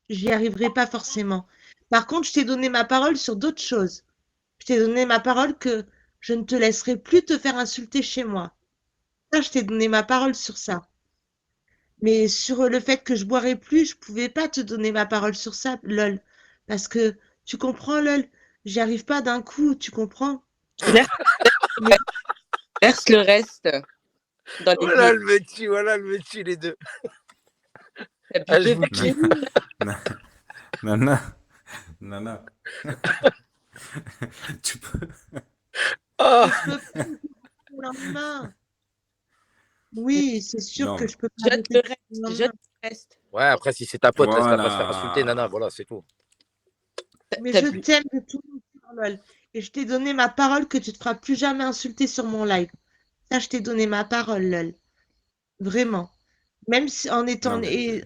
j'y arriverai pas forcément. Par contre, je t'ai donné ma parole sur d'autres choses. Je t'ai donné ma parole que je ne te laisserai plus te faire insulter chez moi. Ça, je t'ai donné ma parole sur ça. Mais sur le fait que je boirais plus, je pouvais pas te donner ma parole sur ça, lol. Parce que, tu comprends, lol, j'y arrive pas d'un coup, tu comprends? Verse, Mais verse le reste dans les Voilà vies. le tue, les deux. T'as bu Ah, je deux vous verres. kiffe. Nana, Nana, tu peux. Oh, je peux pas le lendemain. Oui, c'est sûr Non, que je peux pas Jette arrêter le le reste. lendemain. Jette le reste. ouais, après, si c'est ta pote, laisse-la pas se faire insulter, Nana. voilà. Voilà, c'est tout. Mais T'as je bu. t'aime de tout mon cœur, lol. Et je t'ai donné ma parole que tu te feras plus jamais insulter sur mon live. Ça, je t'ai donné ma parole, lol. Vraiment. Même si en Non, étant. mais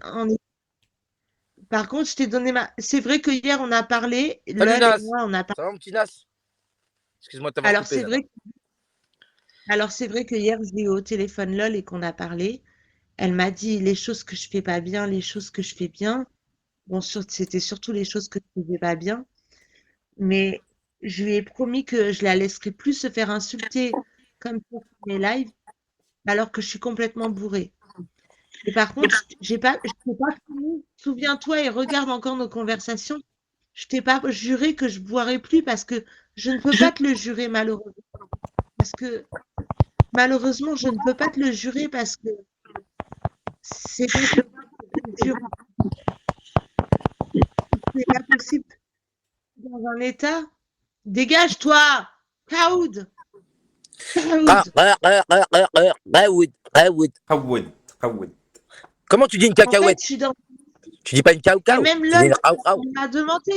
Par contre, je t'ai donné ma. C'est vrai que hier, on a parlé, Salut, lol et Nas. moi, on a parlé. Ça va, mon petit Nas? Excuse-moi de t'avoir Alors, coupé, c'est Nana. vrai. Alors, c'est vrai que hier, je l'ai eu au téléphone, lol, et qu'on a parlé. Elle m'a dit les choses que je fais pas bien, les choses que je fais bien. Bon, c'était surtout les choses que je faisais pas bien. Mais je lui ai promis que je la laisserai plus se faire insulter comme ça sur mes lives, alors que je suis complètement bourrée. Et par contre, je t'ai pas promis. Souviens-toi et regarde encore nos conversations. Je t'ai pas juré que je boirais plus parce que je ne peux pas te le jurer malheureusement. Parce que malheureusement, je ne peux pas te le jurer parce que c'est pas possible. Je te jure, c'est pas possible. Dans un état. Dégage-toi! Kaoud! Ah, Kaoud! Raoud, Raoud. Hawed, Hawed. Comment tu dis une En fait, cacahuète? je suis dans. Tu dis pas une Et cao-cao? même Tu dis LOL, une rao-rao. elle m'a demandé.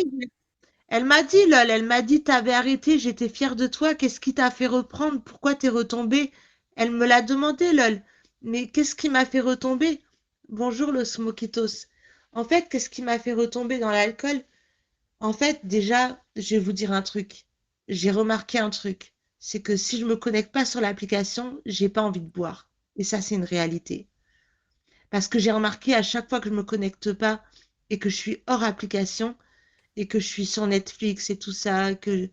Elle m'a dit, LOL, elle m'a dit, t'avais arrêté, j'étais fière de toi, qu'est-ce qui t'a fait reprendre? Pourquoi t'es retombé? Elle me l'a demandé, LOL. Mais qu'est-ce qui m'a fait retomber? Bonjour, Los Moquitos. En fait, qu'est-ce qui m'a fait retomber dans l'alcool? En fait, déjà, je vais vous dire un truc. J'ai remarqué un truc. C'est que si je me connecte pas sur l'application, j'ai pas envie de boire. Et ça, c'est une réalité. Parce que j'ai remarqué à chaque fois que je me connecte pas et que je suis hors application et que je suis sur Netflix et tout ça, que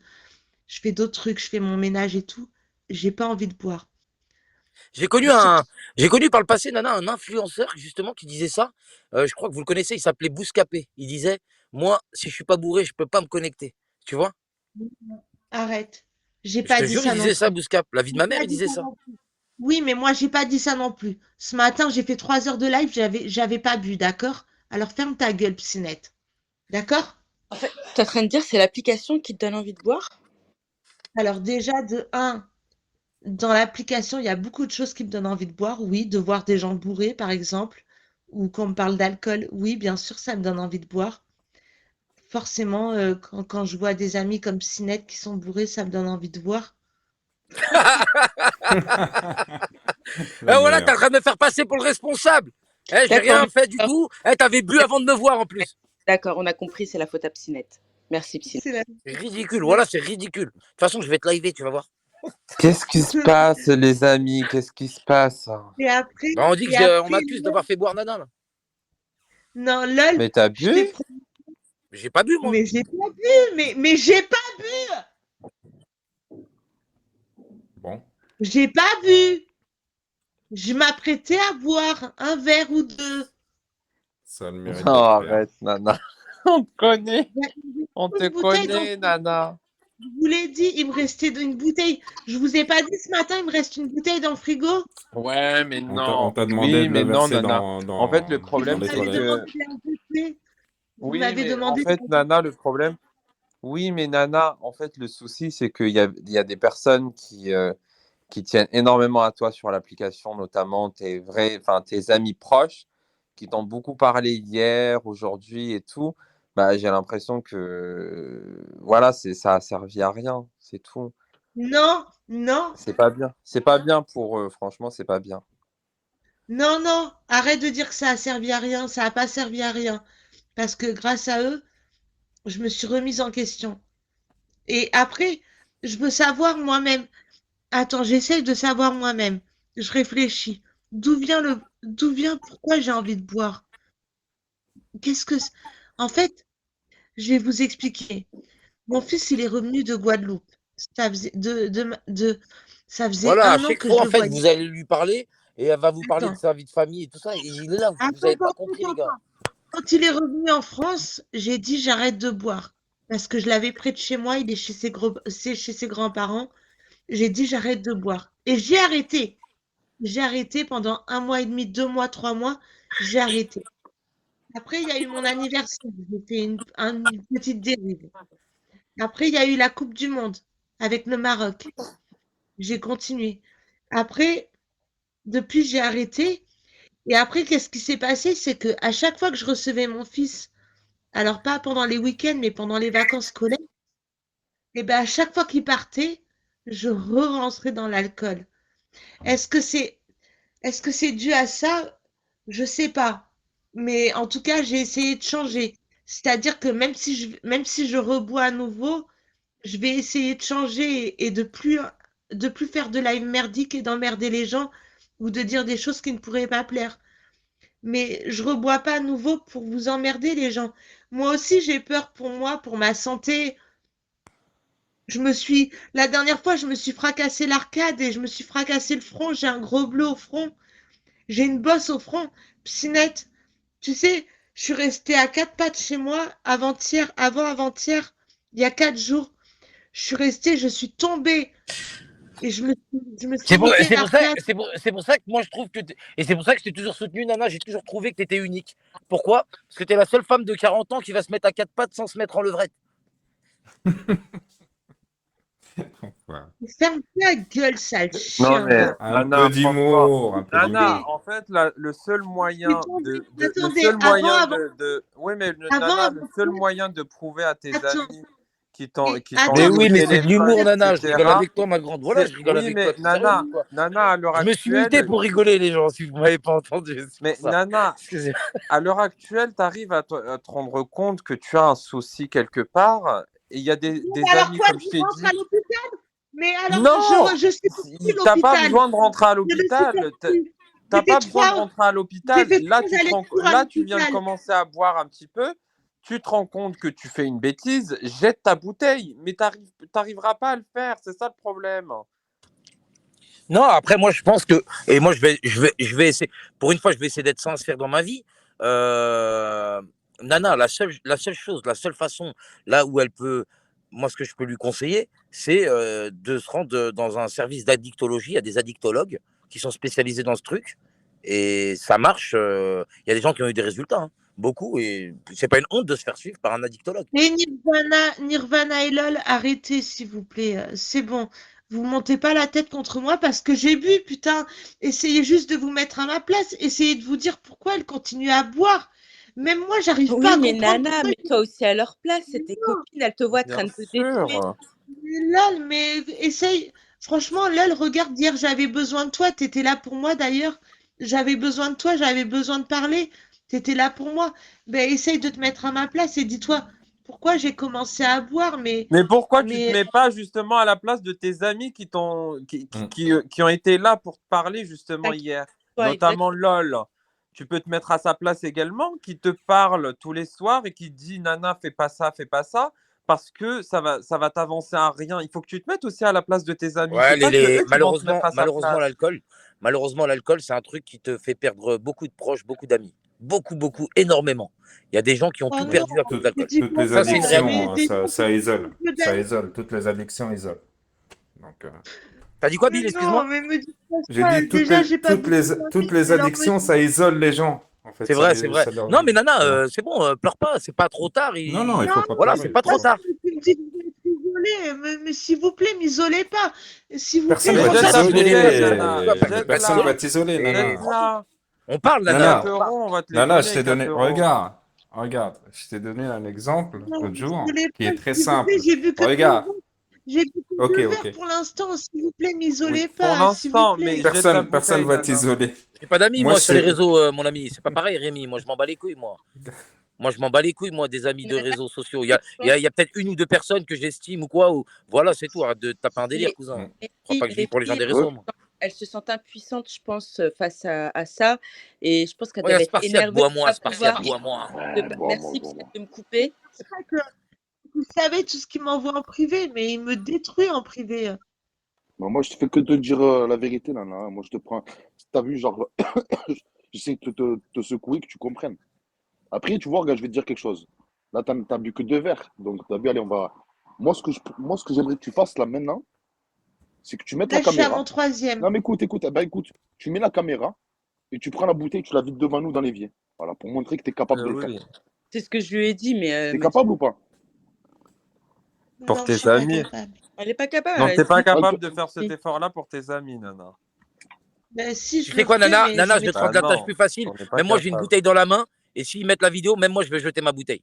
je fais d'autres trucs, je fais mon ménage et tout, j'ai pas envie de boire. J'ai connu Surtout, j'ai connu par le passé, Nana, un influenceur, justement, qui disait ça. Je crois que vous le connaissez, il s'appelait Bouscapé. Il disait, moi, si je suis pas bourré, je peux pas me connecter. Tu vois? arrête. J'ai Je pas te dit jure, il ça non disait ça, plus. Bouscap. La vie de J'ai ma mère, pas il dit disait ça ça. non plus. Oui, mais moi, j'ai pas dit ça non plus. Ce matin, j'ai fait 3 heures de live, j'avais pas bu, d'accord? Alors ferme ta gueule, psynette. D'accord? En fait, t'es en train de dire c'est l'application qui te donne envie de boire? Alors déjà, de un, dans l'application, il y a beaucoup de choses qui me donnent envie de boire. Oui, de voir des gens bourrés, par exemple, ou qu'on me parle d'alcool. Oui, bien sûr, ça me donne envie de boire. Forcément, quand je vois des amis comme Sinette qui sont bourrés, ça me donne envie de boire. Et La voilà, t'es en meilleure. train de me faire passer pour le responsable. Eh, j'ai D'accord, rien fait du tout. Eh, t'avais bu avant de me voir en plus. d'accord, on a compris, c'est la faute à Psynette. Merci Psynette. C'est la... C'est ridicule, voilà, c'est ridicule. De toute façon, je vais te liver, tu vas voir. Qu'est-ce qui se passe, les amis? Qu'est-ce qui se passe? Et après, Bah, on dit et que on après, m'accuse d'avoir fait boire Nana, là. non, lol, Mais t'as je bu? t'ai promis, J'ai pas bu, moi. mais j'ai pas bu, mais j'ai pas bu, Bon, j'ai pas bu. Je m'apprêtais à boire un verre ou deux. ça a le Oh, mérite d'être clair. arrête, Nana. On te connaît. Il y a On te une bouteille dans connaît, Nana. Je vous l'ai dit, il me restait une bouteille. Je vous ai pas dit ce matin, il me reste une bouteille dans le frigo. Ouais, mais On non. t'a demandé Oui, de le mais non, verser Nana. En fait, le Et vous dans problème, les c'est m'avez toilettes. que... demandé de la goûter. Vous Oui, m'avez mais en demandé de fait, la Nana, le problème... Oui, mais Nana, en fait, le souci, c'est qu'il y a des personnes qui tiennent énormément à toi sur l'application, notamment tes amis proches, qui t'ont beaucoup parlé hier, aujourd'hui et tout. Bah, j'ai l'impression que voilà, ça a servi à rien, c'est tout. Non, non, C'est pas bien. C'est pas bien pour eux, franchement, c'est pas bien. non, non. Arrête de dire que ça a servi à rien. Ça n'a pas servi à rien. Parce que grâce à eux, je me suis remise en question. Et après, je veux savoir moi-même. Attends, j'essaie de savoir moi-même. Je réfléchis. D'où vient pourquoi j'ai envie de boire? Qu'est-ce que, En fait, je vais vous expliquer. Mon fils, il est revenu de Guadeloupe. Ça faisait, ça faisait Voilà, à 1 an chaque que je fois, en le fait, voyais. vous allez lui parler et elle va vous parler de Attends, sa vie de famille et tout ça. Et il est là, vous attends, n'avez pas attends, compris, les attends, gars. attends. Quand il est revenu en France, j'ai dit j'arrête de boire. Parce que je l'avais près de chez moi, il est chez ses grands-parents. J'ai dit j'arrête de boire. Et j'ai arrêté. J'ai arrêté pendant 1 mois et demi, 2 mois, 3 mois. J'ai arrêté. Après, il y a eu mon anniversaire. J'ai fait une petite dérive. Après, il y a eu la Coupe du Monde avec le Maroc. J'ai continué. Après, depuis, j'ai arrêté. Et après, qu'est-ce qui s'est passé? C'est que à chaque fois que je recevais mon fils, alors pas pendant les week-ends, mais pendant les vacances scolaires, et ben à chaque fois qu'il partait, je re-rentrais dans l'alcool. Est-ce que c'est est-ce que c'est dû à ça? Je sais pas. Mais en tout cas, j'ai essayé de changer. C'est-à-dire que même si je rebois à nouveau, je vais essayer de changer et de plus faire de la merdique et d'emmerder les gens ou de dire des choses qui ne pourraient pas plaire. Mais je rebois pas à nouveau pour vous emmerder les gens. Moi aussi, j'ai peur pour moi, pour ma santé. La dernière fois, je me suis fracassé l'arcade et je me suis fracassé le front. J'ai un gros bleu au front. J'ai une bosse au front. Psynette, tu sais, je suis restée à 4 pattes chez moi avant-hier, il y a 4 jours. Je suis tombée et je me suis niqué l'arcade. C'est pour ça que moi je trouve que. Et c'est pour ça que je t'ai toujours soutenu, Nana. J'ai toujours trouvé que tu étais unique. Pourquoi? Parce que tu es la seule femme de 40 ans qui va se mettre à 4 pattes sans se mettre en levrette. Voilà. Ferme ta gueule, sale Non, chien. mais Un Nana, peu d'humour, un peu Nana, d'humour. en fait, le seul moyen Attendez, oui, mais avant, Nana, le seul moyen de prouver à tes attends, amis qui t'ont Mais attends, eu au oui, mais c'est de l'humour, téléphone, Nana. Je rigole etc. avec toi, ma grande. Voilà, je rigole Oui, avec toi. mais T'es sérieuse ou quoi? Nana, à l'heure Je me suis muté actuelle, pour rigoler, les gens, si vous m'avez pas entendu. C'est mais pour ça. Nana, Excusez-moi. à l'heure actuelle, tu arrives à te rendre compte que tu as un souci quelque part. Et il y a des alors amis, quoi, comme je je t'ai rentre à dit. l'hôpital? Mais alors, Non, je suis partie t'as pas l'hôpital. besoin de rentrer à Je ne suis pas l'hôpital. partie. T'as J'ai fait pas besoin de 3, rentrer à j'ai l'hôpital. fait 3 allers-retours à Là, tu viens de l'hôpital. commencer à boire un petit peu. Tu te rends compte que tu fais une bêtise. Jette ta bouteille. Mais t'arriveras pas à le faire. C'est ça le problème. Non, après, moi, je pense que. Et moi, je vais essayer. Pour une fois, je vais essayer d'être sincère dans ma vie. Euh, Nana, la seule chose, la seule façon, là où elle peut. Moi, ce que je peux lui conseiller, c'est de se rendre dans un service d'addictologie. Il y a des addictologues qui sont spécialisés dans ce truc. Et ça marche. Il y a des gens qui ont eu des résultats, hein, beaucoup. Et c'est pas une honte de se faire suivre par un addictologue. Et Nirvana et LOL, arrêtez, s'il vous plaît. C'est bon. Vous montez pas la tête contre moi parce que j'ai bu, putain. Essayez juste de vous mettre à ma place. Essayez de vous dire pourquoi elle continue à boire. Même moi, j'arrive pas Oui, à mais comprendre Nana, pourquoi. mets-toi aussi à leur place. C'est tes Non, copines, elles te voient en train Bien de te détruire. sûr. LOL, mais essaye. Franchement, LOL, regarde, hier, j'avais besoin de toi. T'étais là pour moi, d'ailleurs. J'avais besoin de toi, j'avais besoin de parler. T'étais là pour moi. Ben, essaye de te mettre à ma place et dis-toi pourquoi j'ai commencé à boire. Mais pourquoi tu te Mais mets pas justement à la place de tes amis qui ont été là pour te parler justement hier, Ouais, notamment LOL. Tu peux te mettre à sa place également, qui te parle tous les soirs et qui dit Nana, fais pas ça, parce que ça va t'avancer à rien. Il faut que tu te mettes aussi à la place de tes amis. Ouais, C'est pas que eux qui vont te mettre à sa place. malheureusement, l'alcool, c'est un truc qui te fait perdre beaucoup de proches, beaucoup d'amis. Beaucoup, énormément. Il y a des gens qui ont oh tout non, perdu à cause de l'alcool. Toutes les Ça, c'est une réalité. addictions, ça isole. mais Ça isole. Toutes les addictions isolent. Donc, T'as dit quoi, Bill? non, Excuse-moi. mais me dis pas j'ai ça. dit Déjà, j'ai pas beaucoup toutes d'amis, les alors addictions, ça isole les gens. En fait, C'est vrai, c'est vrai. ça leur... Non, mais Nana, Voilà. c'est bon, pleure pas. C'est pas trop tard. Non, il non, faut pas Voilà, pleurer. c'est pas trop tard. tu me dis que vous êtes isolé, mais s'il vous plaît, m'isolez pas. S'il vous Personne plaît, Mais va jette ta t'isoler. bouteille, Nana. Personne va Jette-la. t'isoler, Nana. Jette-la. On parle, Les Nana. 4 Nana, euros, on va te les Nana, donner, je les t'ai 4 donné. euros. Regarde, je t'ai donné un exemple non, l'autre jour m'isolez qui pas, est très s'il vous plaît, simple. j'ai bu que 2 Regarde, verres. J'ai bu que ok, 2 verres ok. pour l'instant, s'il vous plaît, Oui, m'isolez pour pas, s'il vous l'instant, mais plaît. jette ta Personne bouteille, va Nana. t'isoler. J'ai pas d'amis, Moi, moi, je sur les sais. réseaux, mon ami. C'est pas pareil, Rémi. Moi, je m'en bats les couilles, moi. Moi, je m'en bats les couilles, moi, des amis de réseaux sociaux. Il y a peut-être 1 ou 2 personnes que j'estime ou quoi. Voilà, c'est tout. Arrête de taper un délire, Les, cousin. Mm. Je crois pas que je vis les pour les gens filles, des réseaux, moi. elle se sent impuissante, je pense, face à ça. Et je pense qu'elle Ouais, devait être Spartiate, énervée de bois-moi, pas Spartiate, pouvoir. bois-moi. Ouais, bon, Merci bon, bon. de me couper. C'est vrai que vous savez tout ce qu'il m'envoie en privé, mais il me détruit en privé. Non, moi, je fais que te dire la vérité, Nana. Moi, je te prends. T'as vu, genre, j'essaie de te secouer, que tu comprennes. Après, tu vois, regarde, je vais te dire quelque chose. Là, t'as bu que 2 verres. Donc, t'as vu, allez, on va. Moi, ce que j'aimerais que tu fasses là maintenant, c'est que tu mettes la Là, je suis à caméra. mon 3e. Non, mais écoute, eh ben, écoute, tu mets la caméra et tu prends la bouteille, tu la vides devant nous dans l'évier. Voilà, pour montrer que tu es capable de le faire. Oui, C'est ce que je lui ai dit, mais elle T'es m'a dit capable ou pas? pour Non, je tes suis pas amis. capable. elle n'est pas capable. Donc, Elle t'es pas dit capable de faire si. cet effort-là pour tes amis, Nana. Ben, si, Tu je sais le quoi, ferai, Nana? mais Nana, je je vais te mettrai. rendre Ah la tâche non, plus facile. on n'est pas Même moi, j'ai une capable. bouteille dans la main. Et s'ils mettent la vidéo, même moi, je vais jeter ma bouteille.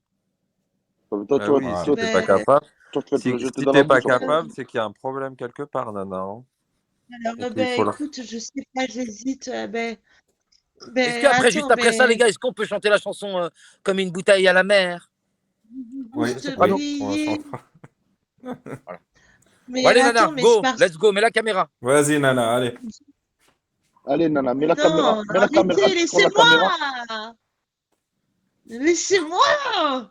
Toi, Bah tu oui, vas, si toi, t'es pas Ben, capable. toi, tu vas te le Si jeter si dans la t'es pas bouche après. capable, c'est qu'il y a un problème quelque part, Nana. Hein. alors, Et qu'il ben, faut le. écoute, je sais pas, j'hésite. Est-ce Ben, qu'après, juste attends, après ça, les ben, gars, est-ce qu'on peut chanter la chanson Comme une bouteille à la mer? Oui, Je sais juste pas, Oui. non? on va prier. chanter. Voilà. Bon, Mais allez, attends, Nana, mais go, Spars. let's go, mets la caméra. Vas-y, Nana, allez. Allez, Nana, mets la caméra. Non, Mets la caméra. arrêtez, Tu prends la caméra. laissez-moi! Laissez-moi!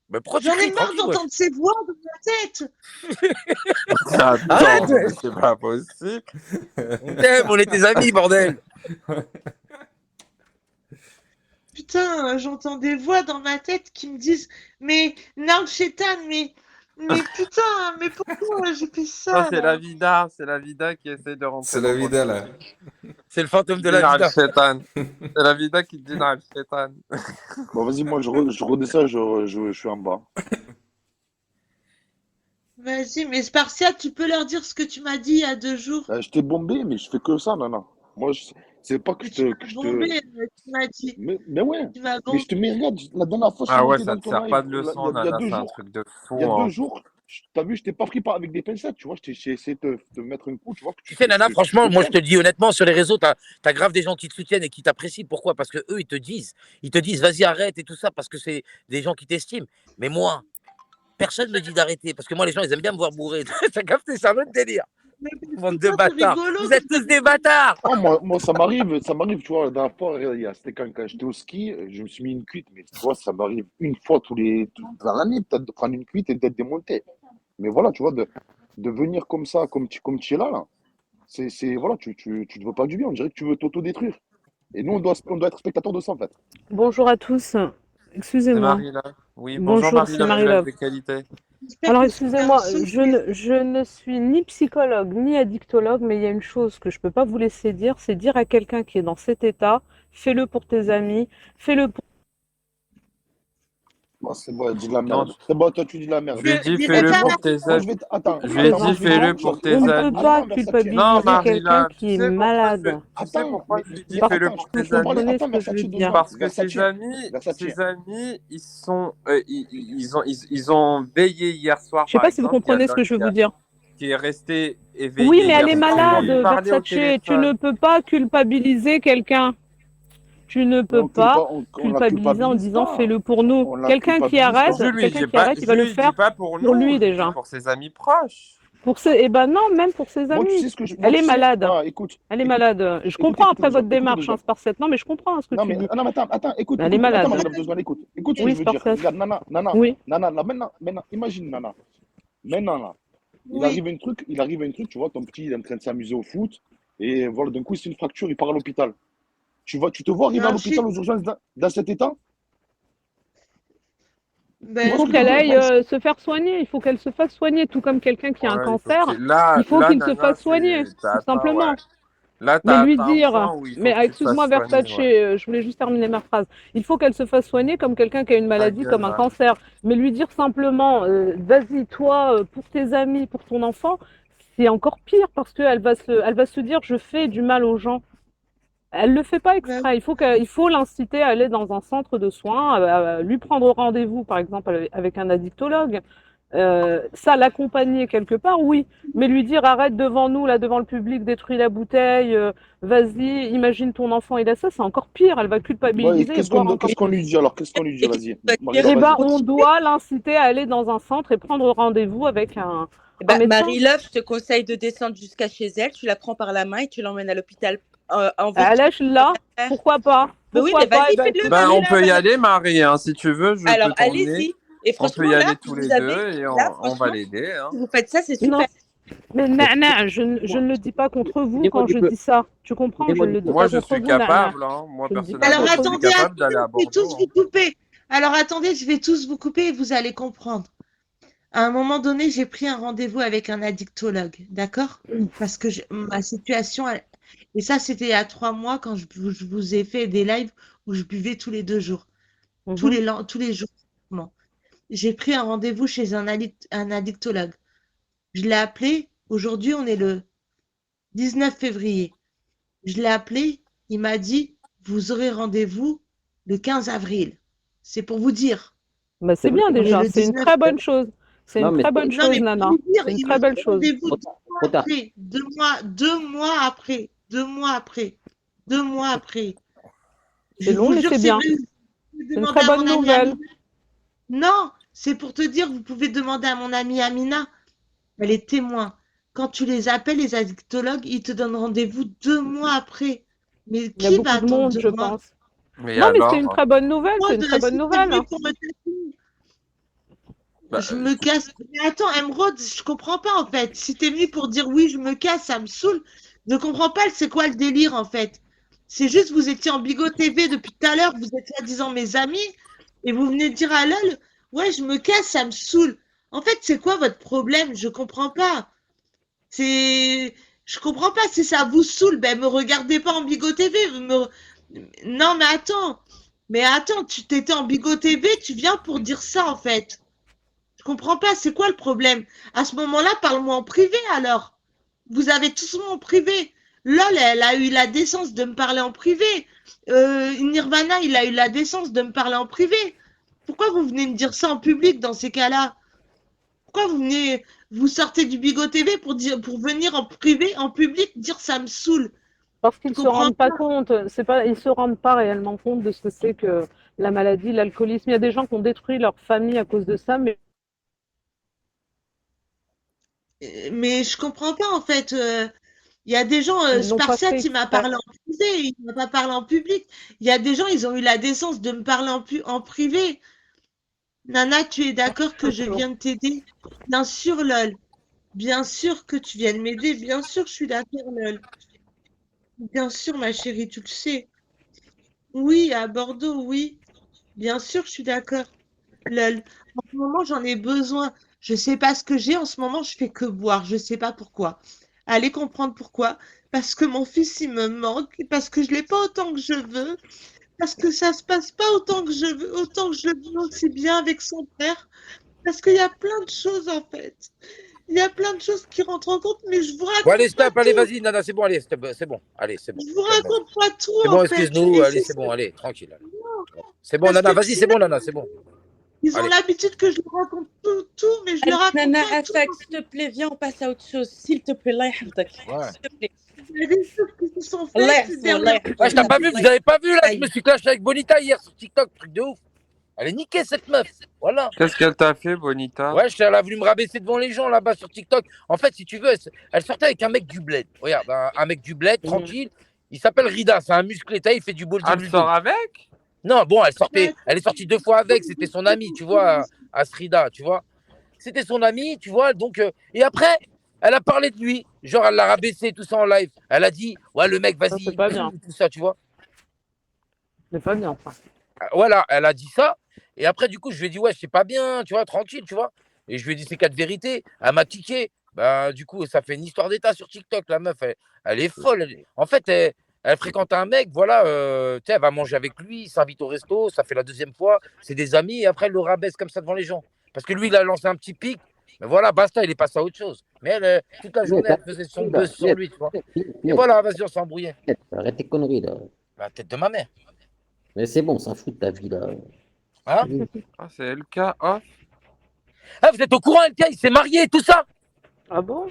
Mais pourquoi tu J'en ai cries? marre Tranquille, wesh. d'entendre ces voix dans ma tête! Arrête, Attends, mais wesh. c'est pas possible. On t'aime, on est tes amis, bordel. Putain, j'entends des voix dans ma tête qui me disent mais Nard Chétan, mais putain, mais pourquoi j'ai fait Ça, ça c'est la là? vida. C'est la vida qui essaie de rentrer C'est la dans ton vida, là. esprit. C'est le fantôme de la Dîner vida. al-Shaitan. C'est la vida qui te dit al-Shaitan. Bon, vas-y, moi, je redescends, je suis en bas. Vas-y, mais Spartiate, tu peux leur dire ce que tu m'as dit il y a 2 jours. Je t'ai bombé, mais je fais que ça, Nana. Moi, c'est pas que Mais je tu te. m'as bombé, tu m'as dit. Mais ouais. Tu m'as Mais je bombé. te mets, regarde, la dernière fois, je suis Ah ouais, monté ça dans te ton sert pas live. de Là, leçon, il y a Nana. deux C'est un jours. truc de Il y a fou. 2 jours, t'as vu, je t'ai pas pris avec des pincettes, tu vois. J'ai essayé de te mettre un coup, tu vois, que Tu sais, Nana, que tu franchement, moi, je te comprennes. le dis honnêtement, sur les réseaux, t'as grave des gens qui te soutiennent et qui t'apprécient. Pourquoi? Parce que eux, ils te disent, vas-y, arrête et tout ça, parce que c'est des gens qui t'estiment. Mais moi, personne me dit d'arrêter, parce que moi, les gens, ils aiment bien me voir bourré. T'as capté, c'est un autre délire. Mais Bande de pourquoi c'est bâtards. rigolo Vous quand êtes tous des bâtards. Ah, moi, ça m'arrive, tu vois, la dernière fois, c'était quand j'étais au ski, je me suis mis une cuite, mais tu vois, ça m'arrive une fois dans l'année, peut-être, de prendre une cuite et d'être démonté. Mais voilà, tu vois, de venir comme ça, comme tu es là, voilà, tu te veux pas du bien, on dirait que tu veux t'autodétruire. Et nous, on doit être spectateur de ça, en fait. Bonjour à tous. C'est Excusez-moi. Marie là. Oui, bonjour Bonjour, c'est Marie-là, village Marie-Love. de qualité. j'espère Alors, que c'est un excusez-moi, son je ne suis ni psychologue ni addictologue, mais il y a une chose que je ne peux pas vous laisser dire, c'est dire à quelqu'un qui est dans cet état, fais-le pour tes amis, fais-le pour... Bon, c'est bon, elle dit de la Non, merde. C'est bon, toi, tu dis de la je merde. lui ai dit Dirai fais-le pas pour tes Moi, amis. attends, Je lui ai dit fais-le pour tes On ne amis. peut pas attends, Non, culpabiliser quelqu'un Marie-là, qui est malade. tu sais pourquoi mais, je lui dis mais fais-le attends, pour Vous tes amis? comprenez ce attends, que je veux Versace, 2 dire? secondes. Parce que Versace. ses amis, ils sont, ils ont veillé hier soir, Je ne sais par pas si vous exemple. Il y a comprenez ce l'un que je veux vous dire. qui est resté Oui, éveillé mais elle hier est soir pour malade, lui parler au Versace. Tu ne téléphone. peux pas culpabiliser quelqu'un. Tu ne Mais peux pas on la culpabiliser en culpabilise disant pas. fais-le pour nous. On la Quelqu'un qui culpabilise arrête, pas. il va le Je lui dis faire pas pour pour nous, lui je lui dis déjà. pour ses amis proches. Eh ben non, même pour ses Moi, tu amis. sais ce que je. Moi, Elle est tu sais. malade. Ah, écoute. Elle est Écoute, malade. Je écoute, comprends écoutez après deux votre secondes. Écoutez deux démarche, hein, secondes. Spartiate. Non, mais je comprends ce que Non, tu mais, dis. non, mais attends, écoute, Mais elle est écoute. Attends, malade. Marie-Love, 2 secondes, écoute. Écoute ce que Oui, je veux dire. Spartiate. Regarde, Nana, Oui. là, maintenant, imagine, Nana. Maintenant, là, il Oui. arrive un truc, tu vois, ton petit, il est en train de s'amuser au foot, et voilà, d'un coup, c'est une fracture, il part à l'hôpital. Tu te vois arriver à Alors, l'hôpital aux urgences dans cet état? Tu Il vois ben, ce faut que je veux qu'elle dire? aille se faire soigner. Il faut qu'elle se fasse soigner, tout comme quelqu'un qui a un Ouais, il faut cancer. que là, Il faut qu'il se Nana, fasse soigner, t'as tout atteint, ouais. simplement. Là, Mais t'as lui atteint un dire, point où il faut mais que tu te excuse-moi fasses soigner, Versace, ouais. je voulais juste terminer ma phrase. Il faut qu'elle se fasse soigner comme quelqu'un qui a une Ta maladie, gueule, comme un va. cancer. Mais lui dire simplement, vas-y toi, pour tes amis, pour ton enfant, c'est encore pire parce qu'elle va se dire, je fais du mal aux gens. Elle le fait pas ben, exprès. Il faut l'inciter à aller dans un centre de soins, à lui prendre rendez-vous, par exemple, avec un addictologue. Ça, l'accompagner quelque part, oui. Mais lui dire arrête devant nous, là, devant le public, détruis la bouteille, vas-y, imagine ton enfant, il a ça, c'est encore pire. Elle va Ouais, et culpabiliser et boire encore qu'est-ce qu'on lui dit alors? Qu'est-ce qu'on lui dit? Et Vas-y, bah, Mariba, Eh ben, vas-y. on doit l'inciter à aller dans un centre et prendre rendez-vous avec un bah, médecin. Marie-Love, je te conseille de descendre jusqu'à chez elle, tu la prends par la main et tu l'emmènes à l'hôpital en À voiture. l'âge là, pourquoi pas? Mais oui, Pourquoi mais pas? vas-y, Eh ben, fais-le, écoute, Ben, on Marie-Love. peut y aller, Marie, hein, si tu veux, je Alors, peux t'emmener. allez-y. Et On peut franchement, y là, aller tous vous les avez, deux et là, on va franchement, l'aider. Hein. si vous faites ça, c'est non, super. mais Nana, je ne le dis pas contre vous quand je dis ça. Tu comprends? Je ne le dis Moi, pas je contre suis vous, Nana. capable. Hein. Moi, Je le dis pas Alors personnellement, je contre suis vous. attendez, capable d'aller à attendez, je vais tous Bordeaux. vous couper. Alors attendez, je vais tous vous couper et vous allez comprendre. À un moment donné, j'ai pris un rendez-vous avec un addictologue, d'accord? Parce que ma situation, et ça c'était il y a 3 mois quand je vous ai fait des lives où je buvais tous les 2 jours, tous Mhm. les jours. Bon. J'ai pris un rendez-vous chez un addictologue. Je l'ai appelé, aujourd'hui on est le 19 février. Je l'ai appelé, il m'a dit, vous aurez rendez-vous le 15 avril. C'est pour vous dire. Bah, c'est bien On est déjà, le c'est une 19. très bonne chose. C'est Non, une mais très bonne Non, chose, mais pour Nana. vous dire, C'est une il très me belle fait chose. rendez-vous trop 2 mois trop tard. après, 2 mois après, 2 mois après, 2 mois après. C'est Je long, vous mais jure, c'est c'est bien. vrai. Vous pouvez C'est une demander très à mon bonne amie nouvelle. Amina. Non, c'est pour te dire, vous pouvez demander à mon amie Amina. Elle est témoin. Quand tu les appelles, les addictologues, ils te donnent rendez-vous 2 mois après. Mais Il y a qui va beaucoup de attendre monde, je 2 mois? pense. Mais Non, mais c'est une alors, très bonne nouvelle. Moi, C'est une très bonne si c'est nouvelle. venu pour me casser, bah, je me casse. Mais attends, Emeraude, je comprends pas en fait. Si t'es venu pour dire oui, je me casse, ça me saoule. Je comprends pas c'est quoi le délire en fait. C'est juste, vous étiez en Bigot TV depuis tout à l'heure, vous êtes soi-disant mes amis, et vous venez de dire à LOL, ouais, je me casse, ça me saoule. En fait, c'est quoi votre problème? Je comprends pas. C'est. Je comprends pas. Si ça vous saoule, ben me regardez pas en Bigot TV. Non, mais attends. Mais attends, tu t'étais en Bigot TV, tu viens pour dire ça en fait. Je comprends pas, c'est quoi le problème? À ce moment-là, parle-moi en privé alors. Vous avez tous mon privé. LOL, elle a eu la décence de me parler en privé. Nirvana, il a eu la décence de me parler en privé. Pourquoi vous venez me dire ça en public dans ces cas-là? Pourquoi vous sortez du Bigot TV pour venir en privé, en public, dire ça me saoule? Parce Je qu'ils se comprends rendent pas pas. compte. C'est pas, ils se rendent pas réellement compte de ce que c'est que la maladie, l'alcoolisme. Il y a des gens qui ont détruit leur famille à cause de ça, mais Mais je comprends pas en fait. Il y a des gens, ils l'ont pas fait Spartiate, il m'a exprès. parlé en privé, il m'a pas parlé en public. Il y a des gens, ils ont eu la décence de me parler en privé. Nana, tu es d'accord que je viens de t'aider? Bien sûr, LOL. Bien sûr que tu viens de m'aider. Bien sûr, je suis d'accord, LOL. Bien sûr, ma chérie, tu le sais. Oui, à Bordeaux, oui. Bien sûr, je suis d'accord. LOL. En ce moment, j'en ai besoin. Je sais pas ce que j'ai. En ce moment, je fais que boire. Je sais pas pourquoi. Allez comprendre pourquoi. Parce que mon fils, il me manque. Parce que je l'ai pas autant que je veux. Parce que ça se passe pas autant que je veux, autant que je le veux aussi bien avec son père. Parce qu'il y a plein de choses, en fait. Il y a plein de choses qui rentrent en compte, mais je vous Bon, allez, raconte pas stop, allez, tout. vas-y, Nana, c'est bon, allez, c'est bon, allez, c'est bon. Je vous Calme-toi. raconte pas tout, C'est en bon, fait. excuse-nous, Et allez, c'est c'est bon, ça. allez, tranquille. Allez. Non. C'est bon, Parce Nana, que vas-y, c'est bon, Nana, c'est bon. ils ont Allez. l'habitude que je leur raconte tout, mais je leur Allez, raconte Nana pas tout. Afak, s'il te plaît, viens, on passe à autre chose. S'il te plaît, Allah yahfdak. Ouais. S'il te plaît. Il y a des choses qui se sont Allah faites yahfou, Allah dernièrement. yahfou. Ouais, je t'ai pas vu, vous avez pas vu, là, je Aïe. me suis clashé avec Bonita hier sur TikTok, truc de ouf. Elle est niquée, cette meuf. Voilà. qu'est-ce qu'elle t'a fait, Bonita? Ouais, elle a voulu me rabaisser devant les gens là-bas sur TikTok. En fait, si tu veux, elle sortait avec un mec du bled. Regarde, un mec du bled, tranquille. Il s'appelle Rida, c'est un musclé, il fait du Elle bodybuilding. sort avec? Non, bon, elle est sortie 2 fois avec, c'était son ami, tu vois, à Srida, tu vois. C'était son ami, tu vois, donc... et après, elle a parlé de lui, genre elle l'a rabaissé, tout ça en live. Elle a dit, ouais, le mec, Ça, vas-y, c'est pas bien. tout ça, tu vois. C'est pas bien, ça. Voilà, elle a dit ça. Et après, du coup, je lui ai dit, ouais, c'est pas bien, tu vois, tranquille, tu vois. Et je lui ai dit ces 4 vérités. Elle m'a tiqué. Bah, du coup, ça fait une histoire d'état sur TikTok, la meuf. Elle est folle. En fait, elle fréquente un mec, voilà, tu sais, elle va manger avec lui, il s'invite au resto, ça fait la 2e fois. C'est des amis, et après, elle le rabaisse comme ça devant les gens. Parce que lui, il a lancé un petit pic. Mais voilà, basta, il est passé à autre chose. Mais elle, toute la journée, elle faisait son buzz sur lui, tu vois. Et voilà, vas-y, on s'est embrouillé. Arrête tes conneries, là. La tête de ma mère. Mais c'est bon, on s'en fout de ta vie, là. Hein? Ah, c'est LK off? Ah, vous êtes au courant, LK, il s'est marié et tout ça? Ah bon?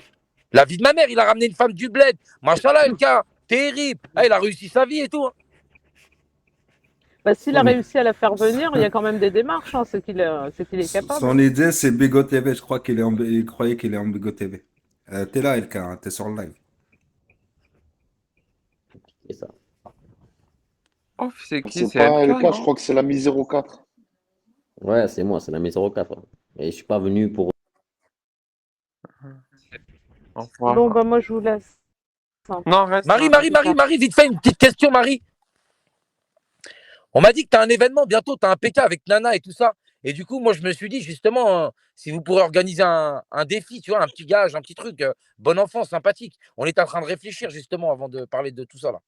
La vie de ma mère, il a ramené une femme du bled. Machallah, LK, terrible. Ah, il a réussi sa vie et tout. Hein. Bah, s'il a Son, réussi à la faire venir, il y a quand même des démarches, hein, c'est qu'il est capable. son idée, c'est Bigo TV. Je crois il croyait qu'il est en Bigo TV. T'es là, LK, hein, t'es sur le live. C'est ça. Oh, c'est qui? C'est C'est pas LK, le cas, je non? crois que c'est la Mi 04. Ouais, c'est moi, c'est la mise 04. Et je suis pas venu pour. Au revoir. Bon, bah, moi, je vous laisse. Non, reste. Marie, vite fait, une petite question, Marie. On m'a dit que tu as un événement bientôt, tu as un PK avec Nana et tout ça. Et du coup, moi, je me suis dit, justement, si vous pourrez organiser un défi, tu vois, un petit gage, un petit truc, bon enfant, sympathique. On est en train de réfléchir, justement, avant de parler de tout ça, là.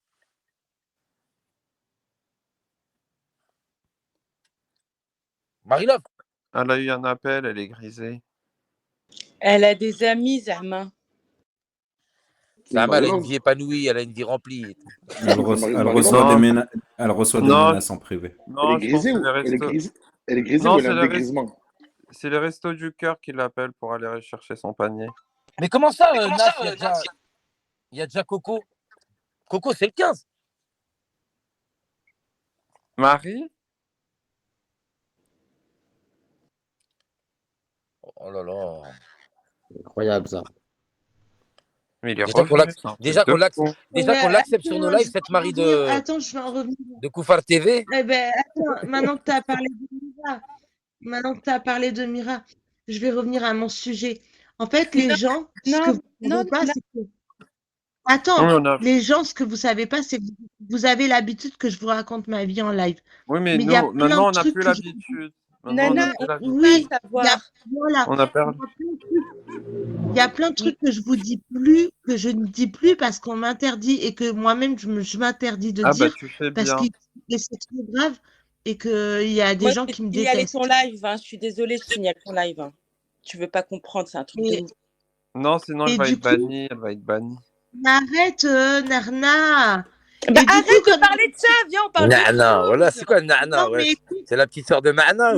Marie-Love, Elle a eu un appel, elle est grisée. Elle a des amis, Zahma. elle a une Marie-Love. vie épanouie, elle a une vie remplie. et tout. Elle reçoit des Non. menaces en privé. Non, Elle est je pense grisée que ou c'est le elle est resto. grisée? Elle est grisée Non, ou elle a c'est un le resto. dégrisement? C'est le resto du cœur qui l'appelle pour aller chercher son panier. Mais comment ça, Nas, il y a déjà Coco? Coco, c'est le 15. Marie? Oh là là. Incroyable ça. Mais il est Déjà revenu. c'est un truc de fou. qu'on l'accepte sur nos lives, cette Marie de Attends, je vais en revenir. Koufar TV. Eh ben, attends, maintenant que tu as parlé de Mira, je vais revenir à mon sujet. En fait, les gens, ce que vous ne savez pas, c'est que... Attends, Oui, on a- les gens, ce que vous savez pas, c'est que vous avez l'habitude que je vous raconte ma vie en live. Oui, mais Mais il y a nous, plein maintenant, de on n'a trucs plus que je- l'habitude. Maintenant, Nana, on n'a plus l'habitude. Oui, il y a, savoir. voilà, On a perdu. il y a plein de trucs que je vous dis plus, que je ne dis plus parce qu'on m'interdit et que moi-même je m'interdis de Ah, bah, dire tu fais parce bien. que c'est trop grave et qu'il y a des Moi, gens je qui vais me signaler détestent. ton live. Hein. Je suis désolée, je signale ton live. Hein. Tu veux pas comprendre, c'est un truc de Et, ouf. Non, sinon, et elle va du être coup, bannie. Elle va être bannie. arrête, Narna. Bah, Et du arrête coup, de comme... parler de ça, viens, on parle Nana, de voilà, choses. c'est quoi Nana? Non, Ouais, mais écoute, c'est la petite sœur de Nana.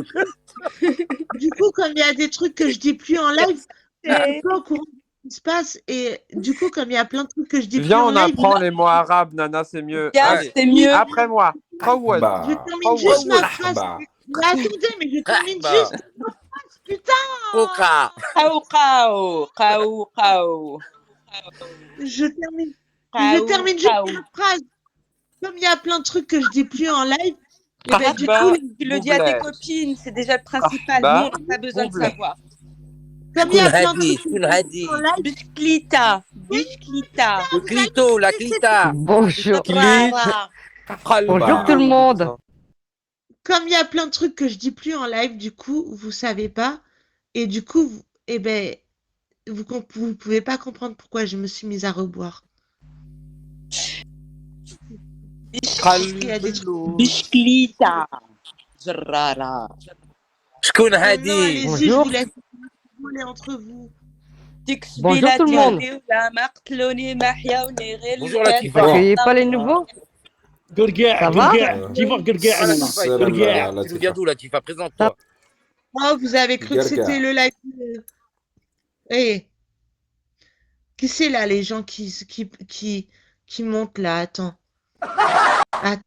du coup, comme il y a des trucs que je dis plus en live, je C'est- suis pas au courant de ce qui se passe. Et du coup, comme il y a plein de trucs que je dis plus Viens, en on live, apprend les mots arabes, Nana, c'est mieux. Bien, Allez, c'est mieux. après moi. Tawad. je termine juste ma phrase. Mais attendez, mais je termine juste ma phrase, putain. Coca. Kao, kao, kao, kao. Je termine juste ma phrase. Comme il y a plein de trucs que je dis plus en live, et ben, du Bah, coup, tu le dis à tes Boublette. copines, c'est déjà le principal. Bah, Nous, on n'a pas besoin de Boublette. savoir. comme il y a plein de trucs que je Shkoun dis hadi. plus en live, Bisclita, bisclita. Le clito, la clita. Bonjour. Rara. Bonjour tout le monde. comme il y a plein de trucs que je dis plus en live, du coup, vous savez pas. Et du coup, eh ben, vous pouvez pas comprendre pourquoi je me suis mise à reboire. Il y a des trucs. Bisclita. Rara. Shkoun Non, hadi. allez-y, je Bonjour. vous laisse parler entre vous. Bonjour tout le monde. Bonjour la Vous Tifa. accueillez pas les nouveaux? Ça va? Salam, la Tu nous viens d'où la Tifa? Présente-toi. Oh, vous avez cru que Gargar. c'était le live. Eh, qui c'est là, les gens qui montent là? Attends. Attends.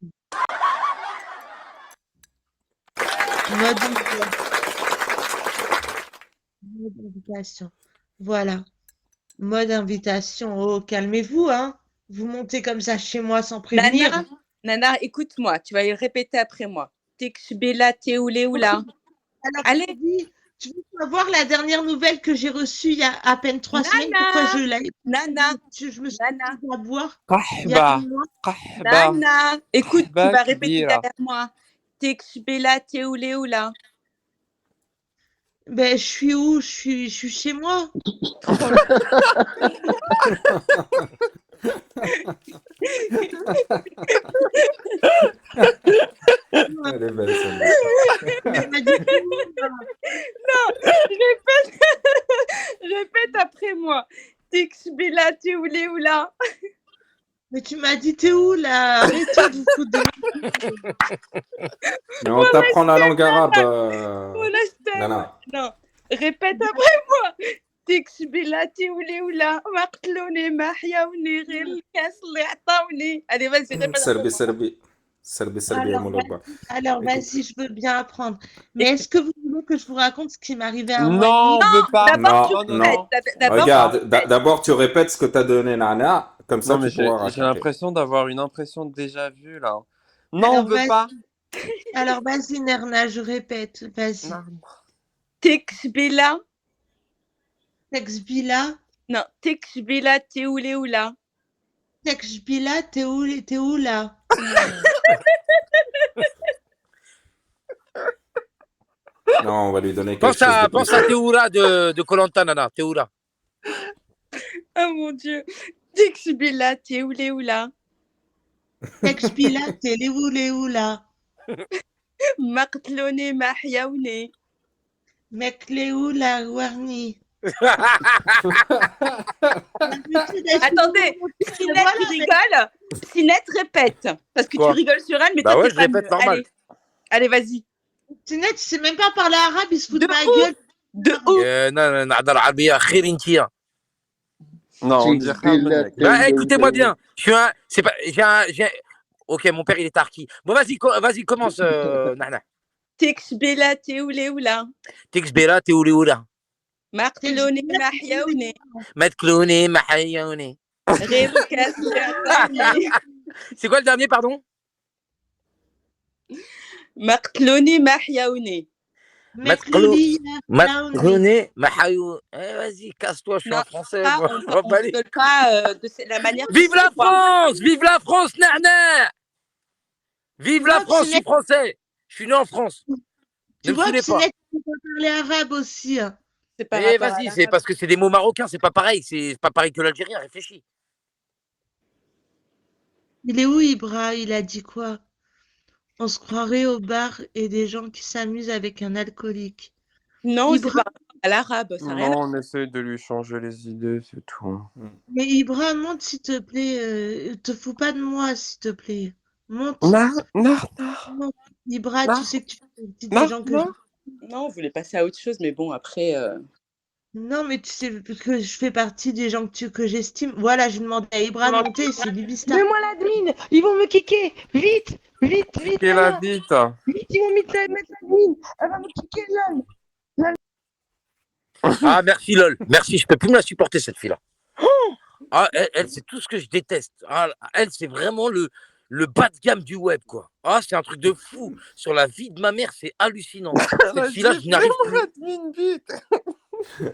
Mode invitation. Voilà. Mode invitation. Oh, calmez-vous, hein. Vous montez comme ça chez moi sans prévenir. Nana, Nana, écoute-moi, tu vas le répéter après moi. Tekshbela teouléoula. Alors, Allez. tu veux savoir la dernière nouvelle que j'ai reçue il y a à peine 3 semaines? Pourquoi je l'ai? Nana, Je me suis Nana. mise à boire il y a Qahba. un mois. Qahba. Nana, écoute, tu Qahba vas répéter kbira. derrière moi. Tekshbela teouléoula. Ben, je suis où? Je suis chez moi. Elle est belle, celle-là. Elle m'a dit, Répète après moi. Tekshbela teouléoula. mais tu m'as dit, t'es où là? Arrêtez de vous foutre de moi. Mais on t'apprend la langue arabe, Voilà, je t'aime. Nana. Non. Répète après moi. تكسبيلاتي ولا ما قتلوني ما حياوني غير الكاس اللي عطاوني. Allez, vas-y, répète après Serbi, moi. Serbi. Serbi, Serbi, Alors, Moulaba. alors Écoute. vas-y, je veux bien apprendre. Mais est-ce que vous voulez que je vous raconte ce qui m'est arrivé à un mois et Non, demi? on veut pas. D'abord, tu Non, Non, répètes. non. D'abord, tu Regarde, répètes. d'abord tu répètes ce que t'as donné Nana, comme ça Non, mais tu pourras j'ai raconter. l'impression d'avoir une impression de déjà vu là. Non, on Alors veut vas-y, pas. alors vas-y, Nerna, je répète. Vas-y. Non. تكسبيلا. Texbila, Non, تكسبيلاتي ولا. Texbila, t'es où là? Non, on va lui donner quelque Pense chose de à précis. Théoura de Koh-Lanta, Nana. Théoura. Oh mon Dieu. تكسبيلاتي ولا. Texbila, t'es où là? ما قتلوني ما حياوني. Mec, les où là, Warni? Attendez, Sinette, tu rigoles. Sinette, répète. Parce que Quoi? tu rigoles sur elle, mais Bah toi, ouais, t'es je pas répète mieux. normal. Allez, vas-y. Sinette, tu sais même pas parler arabe, il se fout de ma ouf. gueule. De ouf. Non, نهضر عربية خير انتيا. Non, on dirait تكسبيلاتي Bah, écoutez-moi ولا bien. Je suis un. C'est pas. Ok, mon père, il est tarki. Bon, vas-y, commence, Nana. تكسبيلاتي ولا. Texbela, Théoula. ما قتلوني ما حياوني. Matcloné, Mahayaone. غير الكاس اللي عطاوني. C'est quoi le dernier, pardon? ما قتلوني ما حياوني. Matcloné, Mahayaone. Vas-y, casse-toi, je suis un Français. Ah, Moi. on Je vais pas aller. rigole pas de la manière. Vive la France! Vive la France, Nana! Vive la Non, France, je suis Sinette. français. Je suis né en France. Tu Ne me vois que saoulez pas. Sinette, tu peux parler arabe aussi. Hein. C'est pas Eh, vas-y, c'est parce que c'est des mots marocains, c'est pas pareil. C'est pas pareil que l'algérien, réfléchis. Il est où, Ibra? Il a dit quoi? On se croirait au bar et des gens qui s'amusent avec un alcoolique. Non, c'est Ibra, pas à l'arabe, ça n'a rien à Non, on essaie de lui changer les idées, c'est tout. mais Ibra, monte s'il te plaît. Te fous pas de moi, s'il te plaît. Monte. Non. Monte. Ibra, Non. tu sais que tu fais partie des Non, gens que non. Non, on voulait passer à autre chose, mais bon, après. Non, mais tu sais que je fais partie des gens que j'estime. Voilà, j'ai demandé à Ibra de monter, c'est Libista. Mets-moi l'admin, ils vont me kicker. Vite, vite, vite. Qui est la Nana. bite? Vite, ils vont mettre l'admin. Elle va me kicker là. Ah, merci, lol. Merci, je peux plus me la supporter, cette fille-là. Ah, elle, c'est tout ce que je déteste. Ah, elle, c'est vraiment le bas de gamme du web, quoi. Ah, c'est un truc de fou. Sur la vie de ma mère, c'est hallucinant. Cette fille-là, je n'arrive plus.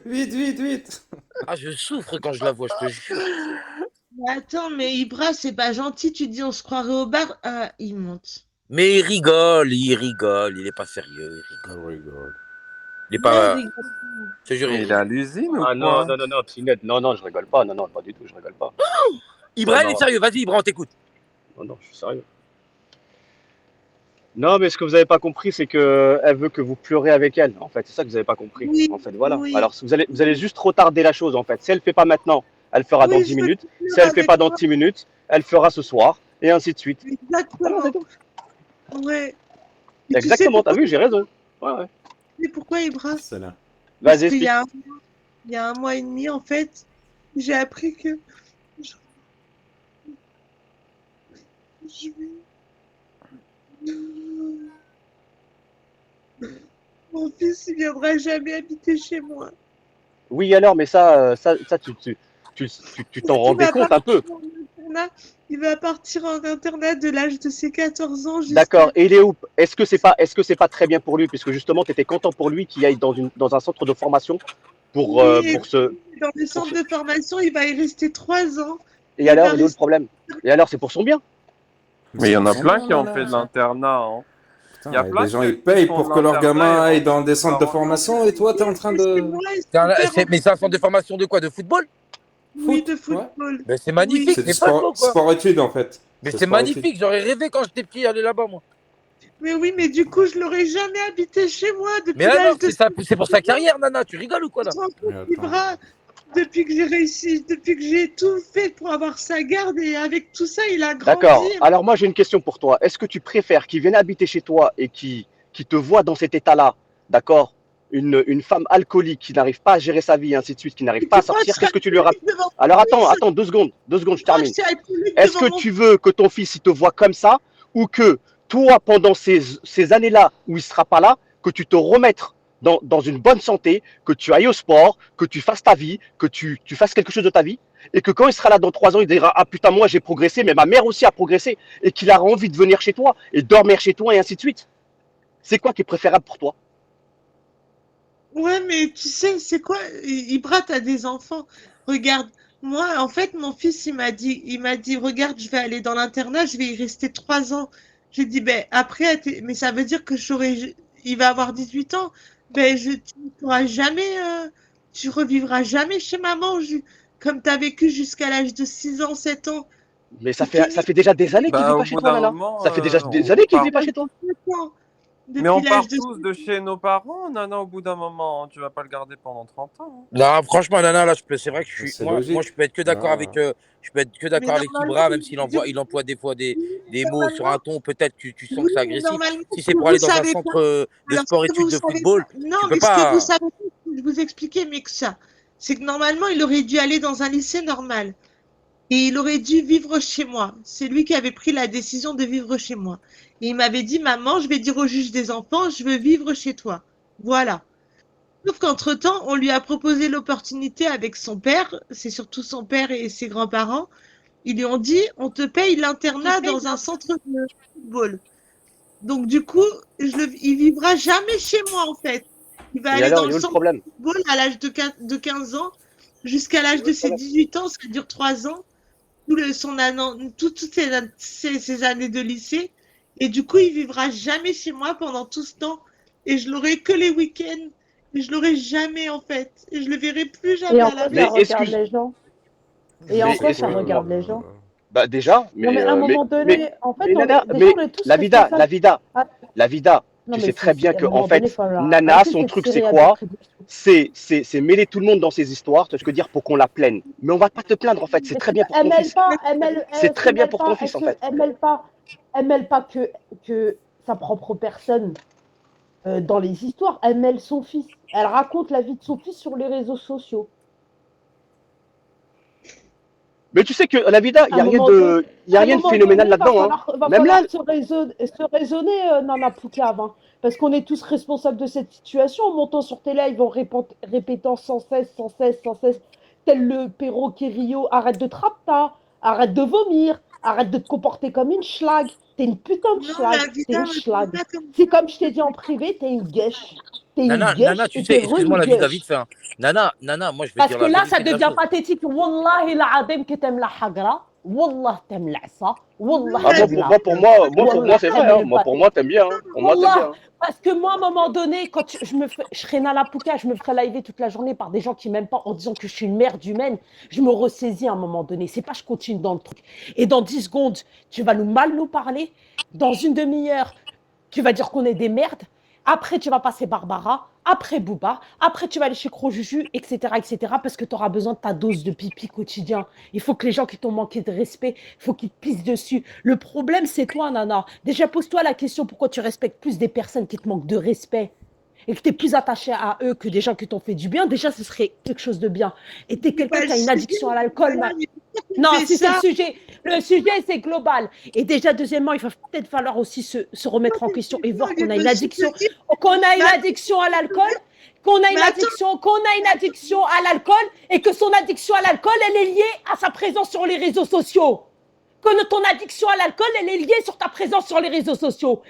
Vite. Ah, je souffre quand je la vois, je te jure. Mais attends, mais Ibra, c'est pas gentil, tu dis on se croirait au bar. Ah, il monte. Mais il rigole, il est pas sérieux, il rigole. Il est pas. Ouais, Je te jure, Il est à l'usine ou Ah quoi? non, Pinette, non, je rigole pas, non, pas du tout, je rigole pas. Ibra, il est Non. sérieux, vas-y, Ibra, on t'écoute. Non, je suis sérieux. Non, mais ce que vous n'avez pas compris, c'est qu'elle veut que vous pleurez avec elle. En fait, c'est ça que vous n'avez pas compris. Oui, En fait, voilà. oui. Alors, vous allez juste retarder la chose, en fait. Si elle ne fait pas maintenant, elle fera dans Oui, 10 je veux minutes. pleurer Si elle ne fait avec pas dans toi. 10 minutes, elle fera ce soir, et ainsi de suite. Exactement. c'est tout. Ouais. Et tu sais Exactement, t'as pourquoi, vu, j'ai raison. Ouais. tu sais pourquoi, Ibra? C'est là. Parce Vas-y, qu'il y explique. il y a un mois et demi, en fait, j'ai appris que je mon fils, il viendra jamais habiter chez moi. Oui, alors, mais ça tu t'en Il rendais va compte un peu. partir en internat. Il va partir en internat de l'âge de ses 14 ans jusqu'à... D'accord, et il est où? Est-ce que c'est pas très bien pour lui, puisque justement, tu étais content pour lui qu'il aille dans un centre de formation pour Oui, se... dans le centre de formation, il va y rester 3 ans. Et alors, il est où le problème? Et alors, c'est pour son bien. Mais il y en a C'est plein bon, qui ont là, fait de là. l'internat. Hein. Putain, Il y a et plein les gens qui ils payent font pour de que leur l'internat gamin et aille dans des centres de rentrent. formation et toi t'es en train de. Mais c'est un centre de formation de quoi? De football? Oui, de Ouais. football. Mais c'est magnifique, C'est du c'est pas faux, quoi. sport-études en fait. Mais C'est c'est sport-études. magnifique, j'aurais rêvé quand j'étais petit aller là-bas, moi. Mais oui, mais du coup, je l'aurais jamais habité chez moi depuis Mais alors, l'âge de... c'est pour sa carrière, Nana, tu rigoles ou quoi, là? Tu te rends compte, Mais Ibra, depuis que j'ai réussi, depuis que j'ai tout fait pour avoir sa garde et avec tout ça, il a grandi. D'accord. Alors, moi, j'ai une question pour toi. Est-ce que tu préfères qu'il vienne habiter chez toi et qu'il te voit dans cet état-là, d'accord, une femme alcoolique qui n'arrive pas à gérer sa vie, et ainsi de suite, qui n'arrive Mais pas à tu crois que je sortir, suis qu'est-ce que tu lui rappelles? alcoolique devant Alors mon fils? attends, 2 secondes, je Tu crois que je termine. suis alcoolique Est-ce devant que mon tu veux que ton fils il te voit comme ça ou que toi, pendant ces années-là où il sera pas là, que tu te remettes dans une bonne santé, que tu ailles au sport, que tu fasses ta vie, que tu fasses quelque chose de ta vie, et que quand il sera là dans 3 ans, il dira ah putain moi j'ai progressé, mais ma mère aussi a progressé, et qu'il aura envie de venir chez toi et dormir chez toi et ainsi de suite. C'est quoi qui est préférable pour toi? Ouais, mais tu sais, c'est quoi? Ibra, t'as des enfants. Regarde, moi, en fait, mon fils, il m'a dit, regarde, je vais aller dans l'internat, je vais y rester 3 ans. J'ai dit, ben, après, mais ça veut dire que il va avoir 18 ans. Ben, tu ne pourras jamais, tu revivras jamais chez maman, comme tu as vécu jusqu'à l'âge de 6 ans, 7 ans. Mais C'est fini. ça fait déjà des années qu'il vit Bah, au pas chez bout toi, d'un Nana. moment, Ça fait déjà des on années qu'il part. vit pas chez toi. Mais Depuis on part l'âge de tous de chez nos parents, Nana, au bout d'un moment. Hein. Tu vas pas le garder pendant 30 ans. Hein. Non, franchement, Nana, là, c'est vrai que C'est moi, logique. je peux être que d'accord avec, Non. je peux être que Mais d'accord avec normalement, Ibra, même s'il il emploie des fois des mots sur un normalement, ton, peut-être tu sens oui, que c'est mais agressif. normalement, Si ce c'est que pour vous aller dans un savez pas, centre de alors ce que sport-études vous de savez football, pas, non, tu peux mais ce que vous pas. savez pas, je vais vous expliquer mieux que ça. C'est que normalement, il aurait dû aller dans un lycée normal. Et il aurait dû vivre chez moi. C'est lui qui avait pris la décision de vivre chez moi. Et il m'avait dit, maman, je vais dire au juge des enfants, je veux vivre chez toi. Voilà. Sauf qu'entre-temps, on lui a proposé l'opportunité avec son père, c'est surtout son père et ses grands-parents. Ils lui ont dit, on te paye l'internat dans un centre de football. Donc, du coup, il vivra jamais chez moi, en fait. Il va Et aller alors, dans il le est où le centre problème? de football à l'âge de 15 ans, jusqu'à l'âge de ses 18 ans, ça dure 3 ans, toutes ces années de lycée. Et du coup, il vivra jamais chez moi pendant tout ce temps. Et je l'aurai que les week-ends. Et je l'aurai jamais, en fait. Et je le verrai plus Et jamais en à la quoi ça Mais maison. regarde excuse, les gens? Et Mais en mais quoi c'est ça quoi excuse-moi. regarde les gens? Bah déjà, Non, mais à un moment donné, en fait, Nana, déjà, on est tous la vida, responsables. Ah, la vida, non, tu mais sais très bien à un que en moment donné, il fait, faut Nana, arrêter son cette truc c'est série à quoi? d'attributions. C'est mêler tout le monde dans ses histoires, tu veux dire, pour qu'on la plaigne. Mais on va pas te plaindre en fait, c'est Mais très c'est bien pas, pour ton fils. C'est elle se très bien mêle pour ton pas, fils en fait. elle mêle pas que sa propre personne dans les histoires, elle mêle son fils. Elle raconte la vie de son fils sur les réseaux sociaux. Mais tu sais que la vida, il À y un a rien moment donné, de, il y a rien de phénoménal là-dedans, hein. va Même là, falloir se raisonner, Nana Poucave, hein, parce qu'on est tous responsables de cette situation en montant sur tes lives, en répétant sans cesse, sans cesse, sans cesse, tel le perroquet Rio, arrête de trapta, arrête de vomir, arrête de te comporter comme une schlag. T'es une putain de Non, schlag, la t'es vida une me parle schlag. pas comme C'est comme je t'ai dit en privé, t'es une guêche. T'es une Nana, guêche tu et sais, t'es excuse-moi la vie David, re-guêche. fait un. Nana, moi je vais te Parce dire que la là, ça vérité de la devient chose. pathétique. Wallahi l'adem que t'aimes la hagra. Wallah t'aimes l'asa. Wallah non, ah, la t'aimes vida. la. pour moi Wallah c'est vrai, t'aimes hein. le Moi pour pâté. moi t'aimes bien, hein. Pour moi t'aimes bien, Wallah, hein. parce que moi, à un moment donné, quand je serais Nala Pouka, je me ferais liver toute la journée par des gens qui m'aiment pas en disant que je suis une merde humaine, je me ressaisis à un moment donné. C'est pas je continue dans le truc. Et dans 10 secondes, tu vas mal nous parler. Dans une demi-heure, tu vas dire qu'on est des merdes. Après, tu vas passer Barbara. Après Booba. Après, tu vas aller chez Crojuju, etc., etc., parce que tu auras besoin de ta dose de pipi quotidien. Il faut que les gens qui t'ont manqué de respect, il faut qu'ils te pissent dessus. Le problème, c'est toi, Nana. Déjà, pose-toi la question pourquoi tu respectes plus des personnes qui te manquent de respect et que tu es plus attaché à eux que des gens qui t'ont fait du bien. Déjà, ce serait quelque chose de bien. Et tu es C'est quelqu'un pas le qui a une sujet, addiction à l'alcool. voilà, mais pourquoi tu me Non, fais si c'est le ça? sujet. Le sujet, c'est global. Et déjà, deuxièmement, il va peut-être falloir aussi se remettre en Pourquoi tu question me et fais ça voir au lieu qu'on a de une me addiction, soutenir? qu'on a Mais une addiction à l'alcool, qu'on a une addiction à l'alcool et que son addiction à l'alcool, elle est liée à sa présence sur les réseaux sociaux. Que ton addiction à l'alcool, elle est liée sur ta présence sur les réseaux sociaux.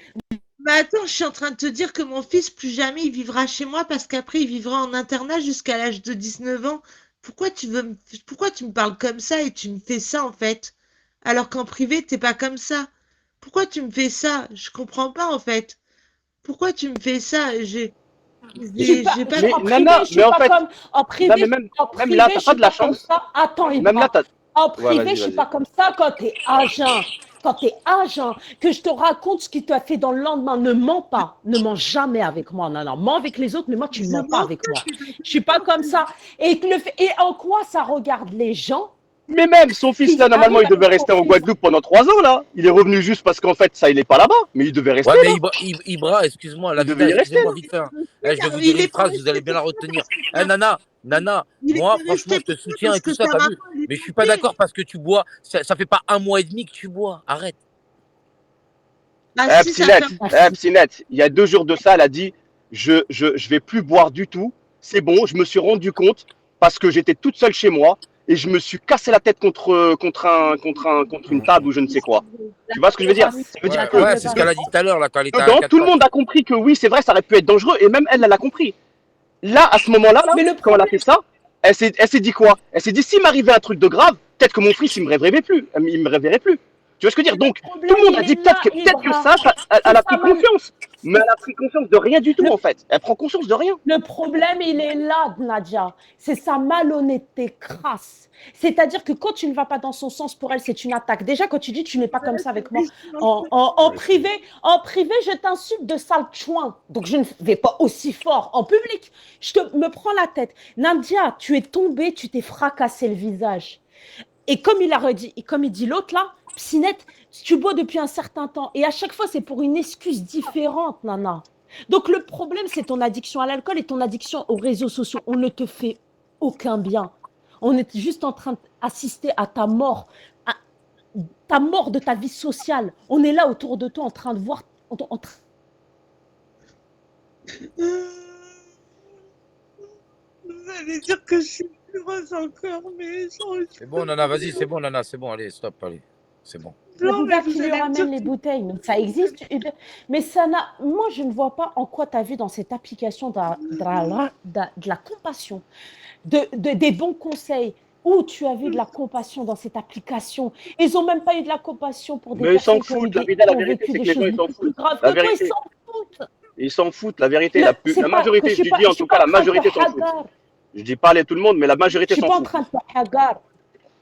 Mais attends, je suis en train de te dire que mon fils, plus jamais il vivra chez moi parce qu'après, il vivra en internat jusqu'à l'âge de 19 ans. Pourquoi tu me parles comme ça et tu me fais ça en fait? Alors qu'en privé, t'es pas comme ça. Pourquoi tu me fais ça? Je comprends pas en fait. Pourquoi tu me fais ça? J'ai pas Mais En compris. privé, Nana, je suis mais en pas fait, comme non, mais même là, je t'as pas suis de la pas comme chance. ça. Attends, Même là, Ibra. t'as. En Ouais, privé, je suis pas comme ça quand t'es agent. Quand t'es agent, que je te raconte ce qu'il t'a fait dans le lendemain, ne mens pas. Ne mens jamais avec moi, Nana. Mens avec les autres, mais moi, tu ne Je mens pas m'en avec moi. fiche, Je suis pas comme ça. Et en quoi ça regarde les gens Mais même son fils, Qui là, normalement, il arrive devait avec rester son en fils. Guadeloupe pendant 3 ans, là. Il est revenu juste parce qu'en fait, ça, il est pas là-bas. Mais il devait rester, Ouais, mais là. Ibra, excuse-moi, la Il devait vida, y rester, excusez-moi là. vite fait, hein. Oui, Je vais vous il dire est une pas phrase, vous allez resté bien la pour ça retenir. parce qu'il a... Nana, Il moi, était franchement, resté je te pour ça soutiens parce et tout que ça, sa t'as maman vu. est Mais je suis pas décédée. d'accord parce que tu bois. Ça fait pas un mois et demi que tu bois. Arrête. Ah si, ça fait... Psynet, Psynet, il y a 2 jours de ça, elle a dit, je vais plus boire du tout. C'est bon, je me suis rendu compte parce que j'étais toute seule chez moi et je me suis cassé la tête contre une table ou je ne sais quoi. Tu vois ce que je veux dire? Ça veut dire que Ouais, c'est ce qu'elle a dit tout à l'heure, là, quand elle était à dedans, tout le 4 monde a compris que oui, c'est vrai, ça aurait pu être dangereux et même elle, elle a compris. Là, à ce moment-là, là, Mais le quand elle a problème, fait ça, elle s'est dit quoi? Elle s'est dit, s'il m'arrivait un truc de grave, peut-être que mon fils, il me reverrait plus. Il me reverrait plus. Tu vois ce que je veux dire? Donc, tout problème, le monde a il dit est là, peut-être que Ibra. ça, elle C'est a ça, pris confiance. Mais elle a pris confiance de rien du tout, Le en fait. Elle prend conscience de rien. Le problème, il est là, Nadia. C'est sa malhonnêteté crasse. C'est-à-dire que quand tu ne vas pas dans son sens, pour elle, c'est une attaque. Déjà, quand tu dis tu n'es pas comme ça avec moi, en privé, je t'insulte de sale chouin. Donc, je ne vais pas aussi fort en public. Me prends la tête. Nadia, tu es tombée, tu t'es fracassé le visage. Et comme il a redit, et comme il dit l'autre là, Psynette, tu bois depuis un certain temps. Et à chaque fois, c'est pour une excuse différente, Nana. Donc le problème, c'est ton addiction à l'alcool et ton addiction aux réseaux sociaux. On ne te fait aucun bien. On est juste en train d'assister à ta mort de ta vie sociale. On est là autour de toi en train de voir. Vous allez dire que je suis heureuse encore, mais... C'est bon, Nana, vas-y, c'est bon, Nana, c'est bon, allez, stop, allez. C'est bon. Le Non, gars mais qui vous lui allez me dire ramène les bouteilles, mais ça existe. Mais ça n'a. Moi, je ne vois pas en quoi tu as vu dans cette application de la compassion, des bons conseils. Où tu as vu de la compassion dans cette application? Ils n'ont même pas eu de la compassion pour des Mais ils s'en personnes qui ont, foutent. La qui ont vérité, vécu c'est des que les gens, choses ils s'en beaucoup plus foutent. graves La que toi. Ils vérité. s'en foutent. Ils s'en foutent. La vérité, La la majorité, je te dis en tout cas, la majorité s'en fout. Je dis pas aller tout le monde, mais la Je majorité suis s'en pas en fout. train de te hagar.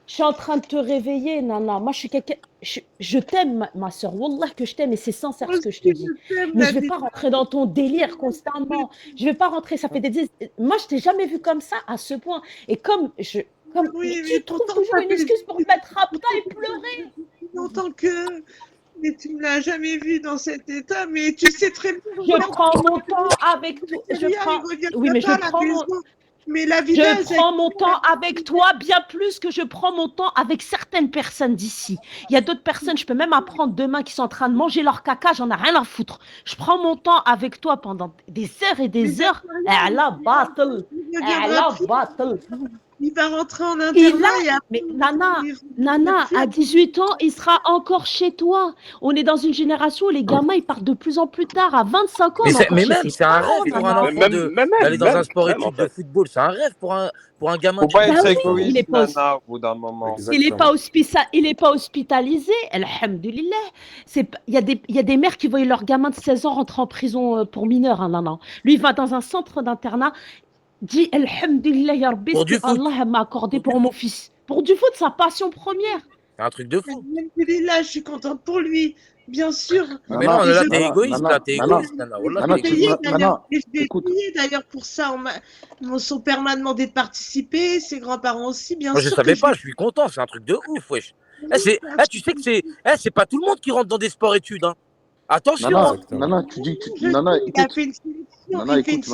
Je suis en train de te réveiller, Nana. Moi, je suis quelqu'un. Je t'aime, ma soeur. Wallah que je t'aime et c'est sincère ce que je te dis. Mais je ne vais pas rentrer dans ton délire constamment. Je ne vais pas rentrer. Ça fait des. Moi, je t'ai jamais vu comme ça à ce point. Et Oui, tu trouves toujours une excuse pour te mettre à plat et pleurer. Longtemps que... Mais tu ne l'as jamais vu dans cet état, mais tu sais très bien... Je prends mon temps avec toi. Oui, mais je prends mon... Mais la vida, Je prends mon temps avec toi bien plus que je prends mon temps avec certaines personnes d'ici. Il y a d'autres personnes, je peux même apprendre demain qui sont en train de manger leur caca, j'en ai rien à foutre. Je prends mon temps avec toi pendant des heures et des heures. Il va rentrer en internat. Mais Nana, à 18 ans, il sera encore chez toi. On est dans une génération où les gamins, ils partent de plus en plus tard. À 25 ans, Mais même, c'est un rêve pour un enfant d'aller dans un sport études de football. C'est un rêve pour un gamin. Faut pas être oui, égoïste, il est pas Nana, au bout d'un moment. il n'est pas hospitalisé. Alhamdulillah. Il y a des mères qui voient leur gamin de 16 ans rentrer en prison pour mineur. Hein, non. Lui, il va dans un centre d'internat. Dit Alhamdulillah, ya Rabbi, ce que Allah m'a accordé pour mon fils. Pour du foot, sa passion première. C'est un truc de fou. Alhamdulillah, je suis contente pour lui, bien sûr. Mais non, là, t'es égoïste, là, t'es égoïste, Nana. Je vais payer d'ailleurs pour ça. Son père m'a demandé de participer, ses grands-parents aussi, bien sûr. Moi, je savais pas, je suis content, c'est un truc de ouf, wesh. Tu sais que c'est pas tout le monde qui rentre dans des sports-études, hein. Attention. Nana, tu dis, Nana, écoute. Il a fait une sélection, Nana, écoute,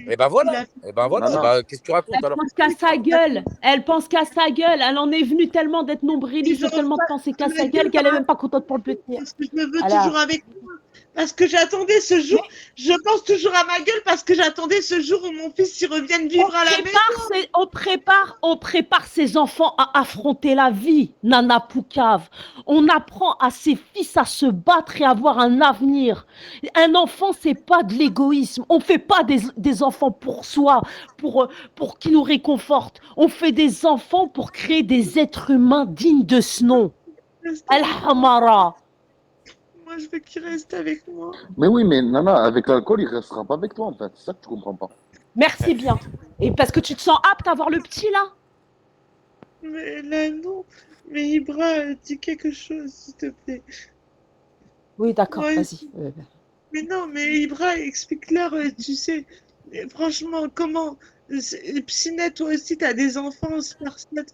Et ben voilà, qu'est-ce que tu racontes alors? Elle pense qu'à sa gueule, elle en est venue tellement d'être nombriliste, tellement de penser qu'à sa gueule qu'elle est même pas contente pour le petit. Parce que je me veux toujours avec moi, parce que j'attendais ce jour, je pense toujours à ma gueule parce que j'attendais ce jour où mon fils y revienne vivre à la maison. On prépare ses enfants à affronter la vie, Nana Poucave. On apprend à ses fils à se battre et avoir un avenir. Un enfant, c'est pas de l'égoïsme. On fait pas des enfants pour soi, pour qu'ils nous réconfortent. On fait des enfants pour créer des êtres humains dignes de ce nom. Al-Hamara. Moi, je veux qu'il reste avec moi. Mais oui, mais Nana, avec l'alcool, il restera pas avec toi, en fait. C'est ça que tu comprends pas. Merci bien. Et parce que tu te sens apte à avoir le petit, là? Mais là, non. Mais Ibra, dis quelque chose, s'il te plaît. Oui, d'accord, vas-y. Mais non, mais Ibra, explique-leur, tu sais. Franchement, comment... Psynet, toi aussi, t'as des enfants, Sparsnet.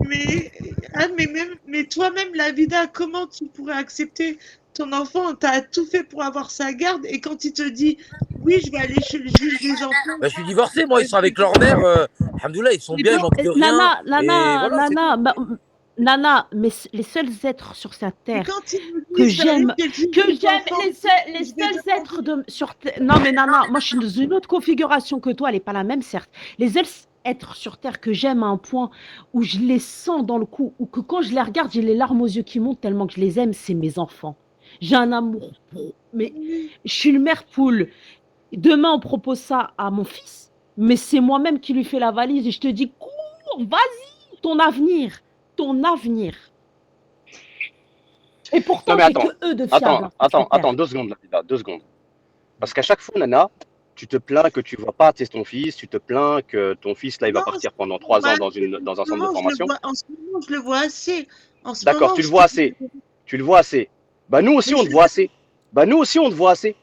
Mais toi-même, la vida, comment tu pourrais accepter ton enfant? Tu as tout fait pour avoir sa garde et quand il te dit oui, je vais aller chez le juge des enfants. Bah, je suis divorcé, moi, ils sont avec leur mère. Alhamdoulilah, ils sont bien, ils manquent de rien. Nana, mais les seuls êtres sur cette Et terre quand ils me que disent, je vais aller j'aime, chez le juge des enfants, les je vais seuls dire, êtres sur terre. Non, mais Nana, moi je suis dans une autre configuration que toi, elle n'est pas la même, certes. Les seuls êtres sur terre que j'aime à un point où je les sens dans le cou, ou que quand je les regarde, j'ai les larmes aux yeux qui montent tellement que je les aime, c'est mes enfants. J'ai un amour pour. Mais je suis une mère poule. Demain, on propose ça à mon fils, mais c'est moi-même qui lui fais la valise et je te dis, cours, vas-y, ton avenir. Et pourtant, Non, mais j'ai que eux de fiables. attends, 2 secondes, là, 2 secondes. Parce qu'à chaque fois, Nana, tu te plains que tu vois pas ton fils, tu te plains que ton fils, là, il va non, partir pendant 3 ans dans un centre de formation. en ce moment, je le vois assez. En ce D'accord, moment, tu le vois assez. Tu le vois assez. Bah, nous aussi, Mais on te voit assez.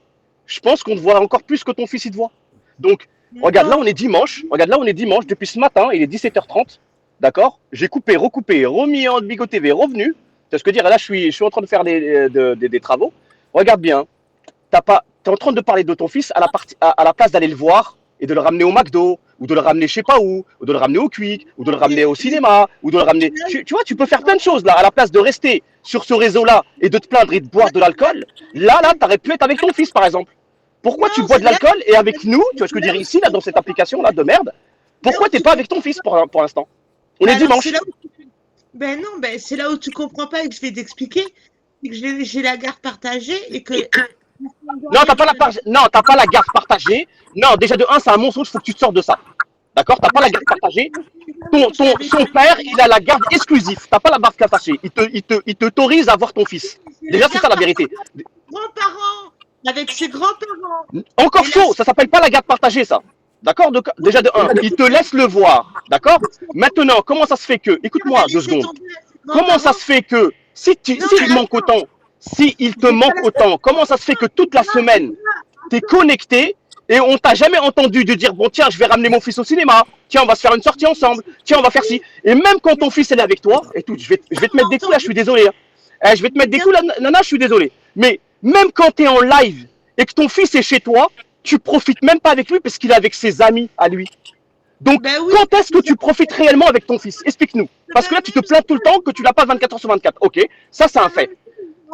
Je pense qu'on te voit encore plus que ton fils, il te voit. Donc, regarde, là, on est dimanche. Depuis ce matin, il est 17h30. D'accord? J'ai coupé, recoupé, remis en Bigo TV, revenu. Tu vois ce que dire? Là, je suis en train de faire des travaux. Regarde bien. T'es en train de parler de ton fils à la place d'aller le voir et de le ramener au McDo, ou de le ramener je sais pas où, ou de le ramener au Quick, ou de le ramener au cinéma, ou de le ramener. Tu vois, tu peux faire plein de choses là, à la place de rester sur ce réseau-là et de te plaindre et de boire de l'alcool. Là, t'aurais pu être avec ton fils, par exemple. Pourquoi tu bois de l'alcool et avec nous, tu vois ce que je veux dire ici, là, dans cette application-là de merde, pourquoi t'es pas avec ton fils pour l'instant? On est dimanche. Ben non, c'est là où tu comprends pas et que je vais t'expliquer. C'est que j'ai la garde partagée et que. Non, t'as pas la garde partagée. Non, déjà de 1, c'est un mensonge, faut que tu te sors de ça. D'accord? T'as pas la garde partagée. Son père, il a la garde exclusive. T'as pas la garde partagée. Il t'autorise à voir ton fils. Déjà, c'est ça la vérité. Grands-parents, avec ses grands-parents. Encore faux, ça s'appelle pas la garde partagée, ça. D'accord? Déjà de 1, il te laisse le voir. D'accord? Maintenant, comment ça se fait que, écoute-moi 2 secondes. Comment ça se fait que, s'il te manque autant, comment ça se fait que toute la semaine, t'es connecté et on t'a jamais entendu de dire, bon, tiens, je vais ramener mon fils au cinéma, tiens, on va se faire une sortie ensemble, tiens, on va faire ci. Et même quand ton fils est avec toi, et tout, je vais te mettre des coups là, je suis désolé. Hein. Je vais te mettre des coups là, Nana, je suis désolé. Mais même quand t'es en live et que ton fils est chez toi, tu profites même pas avec lui parce qu'il est avec ses amis à lui. Donc, quand est-ce que tu profites réellement avec ton fils? Explique-nous. Parce que là, tu te plains tout le temps que tu l'as pas 24h/24. Ok, ça, c'est un fait.